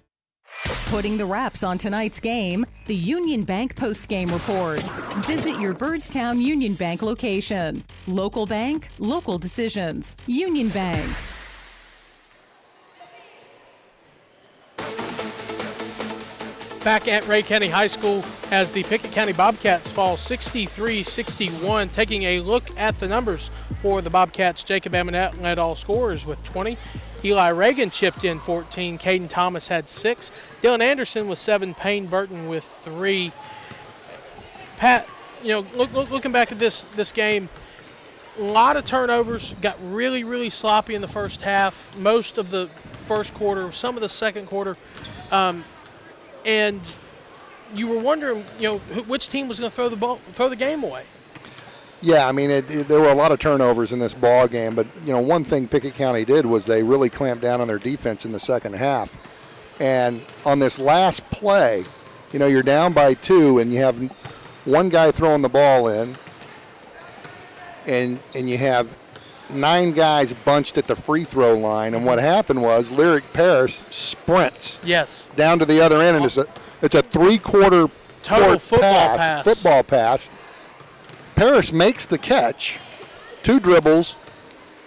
Putting the wraps on tonight's game, the Union Bank post-game report. Visit your Birdstown Union Bank location. Local bank, local decisions. Union Bank. Back at Ray County High School as the Pickett County Bobcats fall 63-61. Taking a look at the numbers for the Bobcats, Jacob Amanette led all scorers with 20. Eli Reagan chipped in 14. Caden Thomas had 6. Dylan Anderson with 7. Payne Burton with 3. Pat, looking back at this game, a lot of turnovers. Got really, really sloppy in the first half. Most of the first quarter, some of the second quarter, and you were wondering, which team was going to throw the game away. Yeah, I mean, there were a lot of turnovers in this ball game, but one thing Pickett County did was they really clamped down on their defense in the second half. And on this last play, you're down by 2, and you have one guy throwing the ball in, and you have 9 guys bunched at the free throw line. And what happened was Lyric Paris sprints down to the other end, and it's a 3/4 total football pass. Paris makes the catch, 2 dribbles,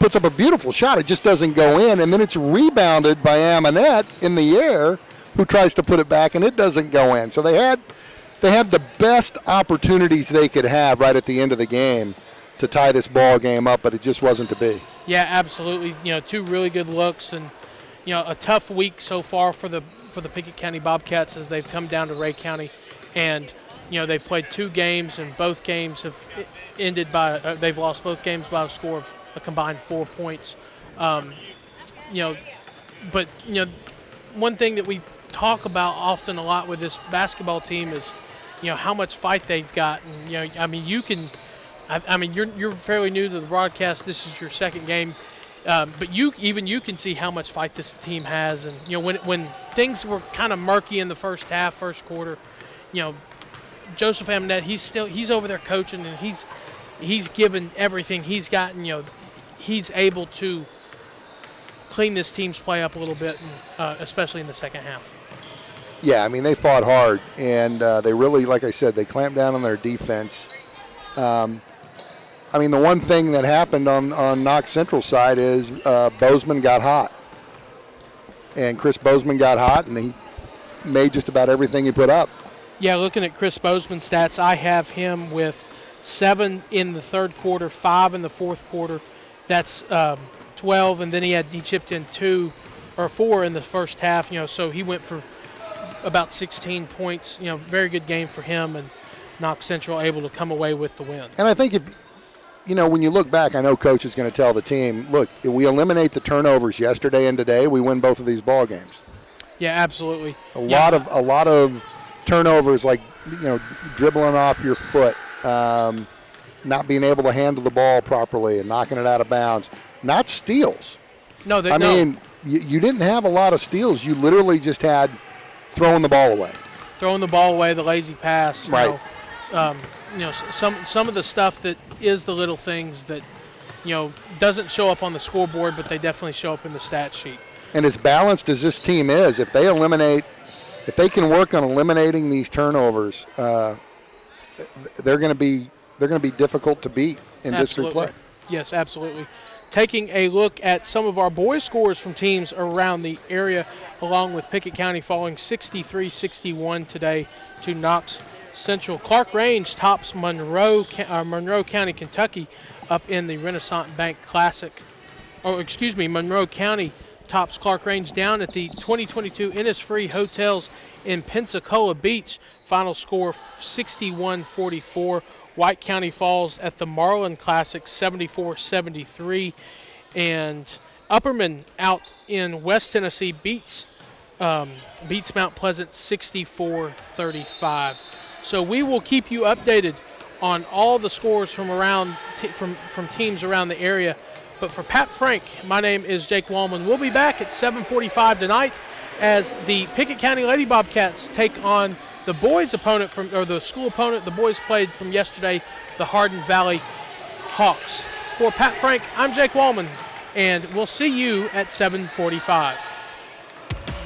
puts up a beautiful shot. It just doesn't go in, and then it's rebounded by Amanette in the air, who tries to put it back, and it doesn't go in. So they had the best opportunities they could have right at the end of the game to tie this ball game up, but it just wasn't to be. Yeah, absolutely. 2 really good looks, and a tough week so far for the Pickett County Bobcats as they've come down to Ray County, and they've played 2 games, and both games have ended by they've lost both games by a score of a combined 4 points. But one thing that we talk about often a lot with this basketball team is, how much fight they've got. And you're fairly new to the broadcast. This is your second game, but you can see how much fight this team has. And when things were kind of murky in the first half, first quarter, Joseph Amanette, he's over there coaching, and he's given everything he's got, and he's able to clean this team's play up a little bit, and, especially in the second half. Yeah, I mean, they fought hard, and they really, like I said, they clamped down on their defense. I mean, the one thing that happened on Knox Central side is Bozeman got hot. And Chris Bozeman got hot, and he made just about everything he put up. Yeah, looking at Chris Bozeman's stats, I have him with 7 in the third quarter, 5 in the fourth quarter. That's 12, and then he chipped in 2 or 4 in the first half. So he went for about 16 points. Very good game for him, and Knox Central able to come away with the win. And I think when you look back, I know Coach is going to tell the team, look, if we eliminate the turnovers yesterday and today, we win both of these ball games. Yeah, absolutely. A lot of turnovers, like dribbling off your foot, not being able to handle the ball properly and knocking it out of bounds. Not steals. No, I mean, you didn't have a lot of steals. You literally just had throwing the ball away. Throwing the ball away, the lazy pass. Right. Some of the stuff that is the little things that doesn't show up on the scoreboard, but they definitely show up in the stat sheet. And as balanced as this team is, if they can work on eliminating these turnovers, they're going to be difficult to beat in district play. Yes, absolutely. Taking a look at some of our boys' scores from teams around the area, along with Pickett County falling 63-61 today to Knox Central. Clark Range tops Monroe County, Kentucky, up in the Renaissance Bank Classic. Monroe County tops Clark Range down at the 2022 Innisfree Hotels in Pensacola Beach. Final score 61-44. White County falls at the Marlin Classic 74-73. And Upperman out in West Tennessee beats Mount Pleasant 64-35. So we will keep you updated on all the scores from from teams around the area. But for Pat Frank, my name is Jake Wallman. We'll be back at 7:45 tonight as the Pickett County Lady Bobcats take on the boys' opponent the school opponent the boys played from yesterday, the Hardin Valley Hawks. For Pat Frank, I'm Jake Wallman, and we'll see you at 7:45.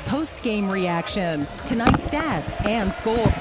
Post-game reaction, tonight's stats and score.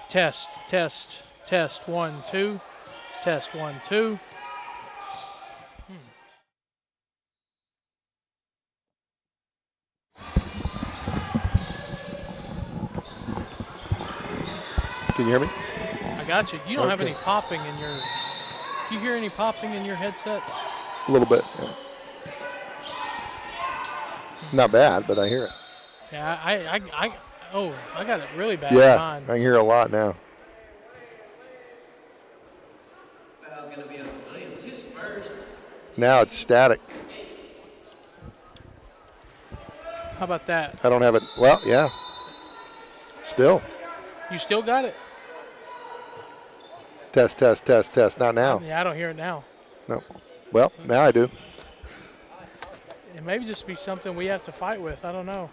Test, test, test, 1, 2. Test, 1, 2. Can you hear me? I got you. You don't have Okay. any popping in your. Do you hear any popping in your headsets? A little bit. Yeah. Not bad, but I hear it. Yeah, I got it really bad. Yeah, in I mine. can hear a lot now. Now it's static. How about that? I don't have it. Well, yeah. Still. You still got it? Test, test, test, test. Not now. Yeah, I don't hear it now. No. Well, now I do. It may just be something we have to fight with. I don't know.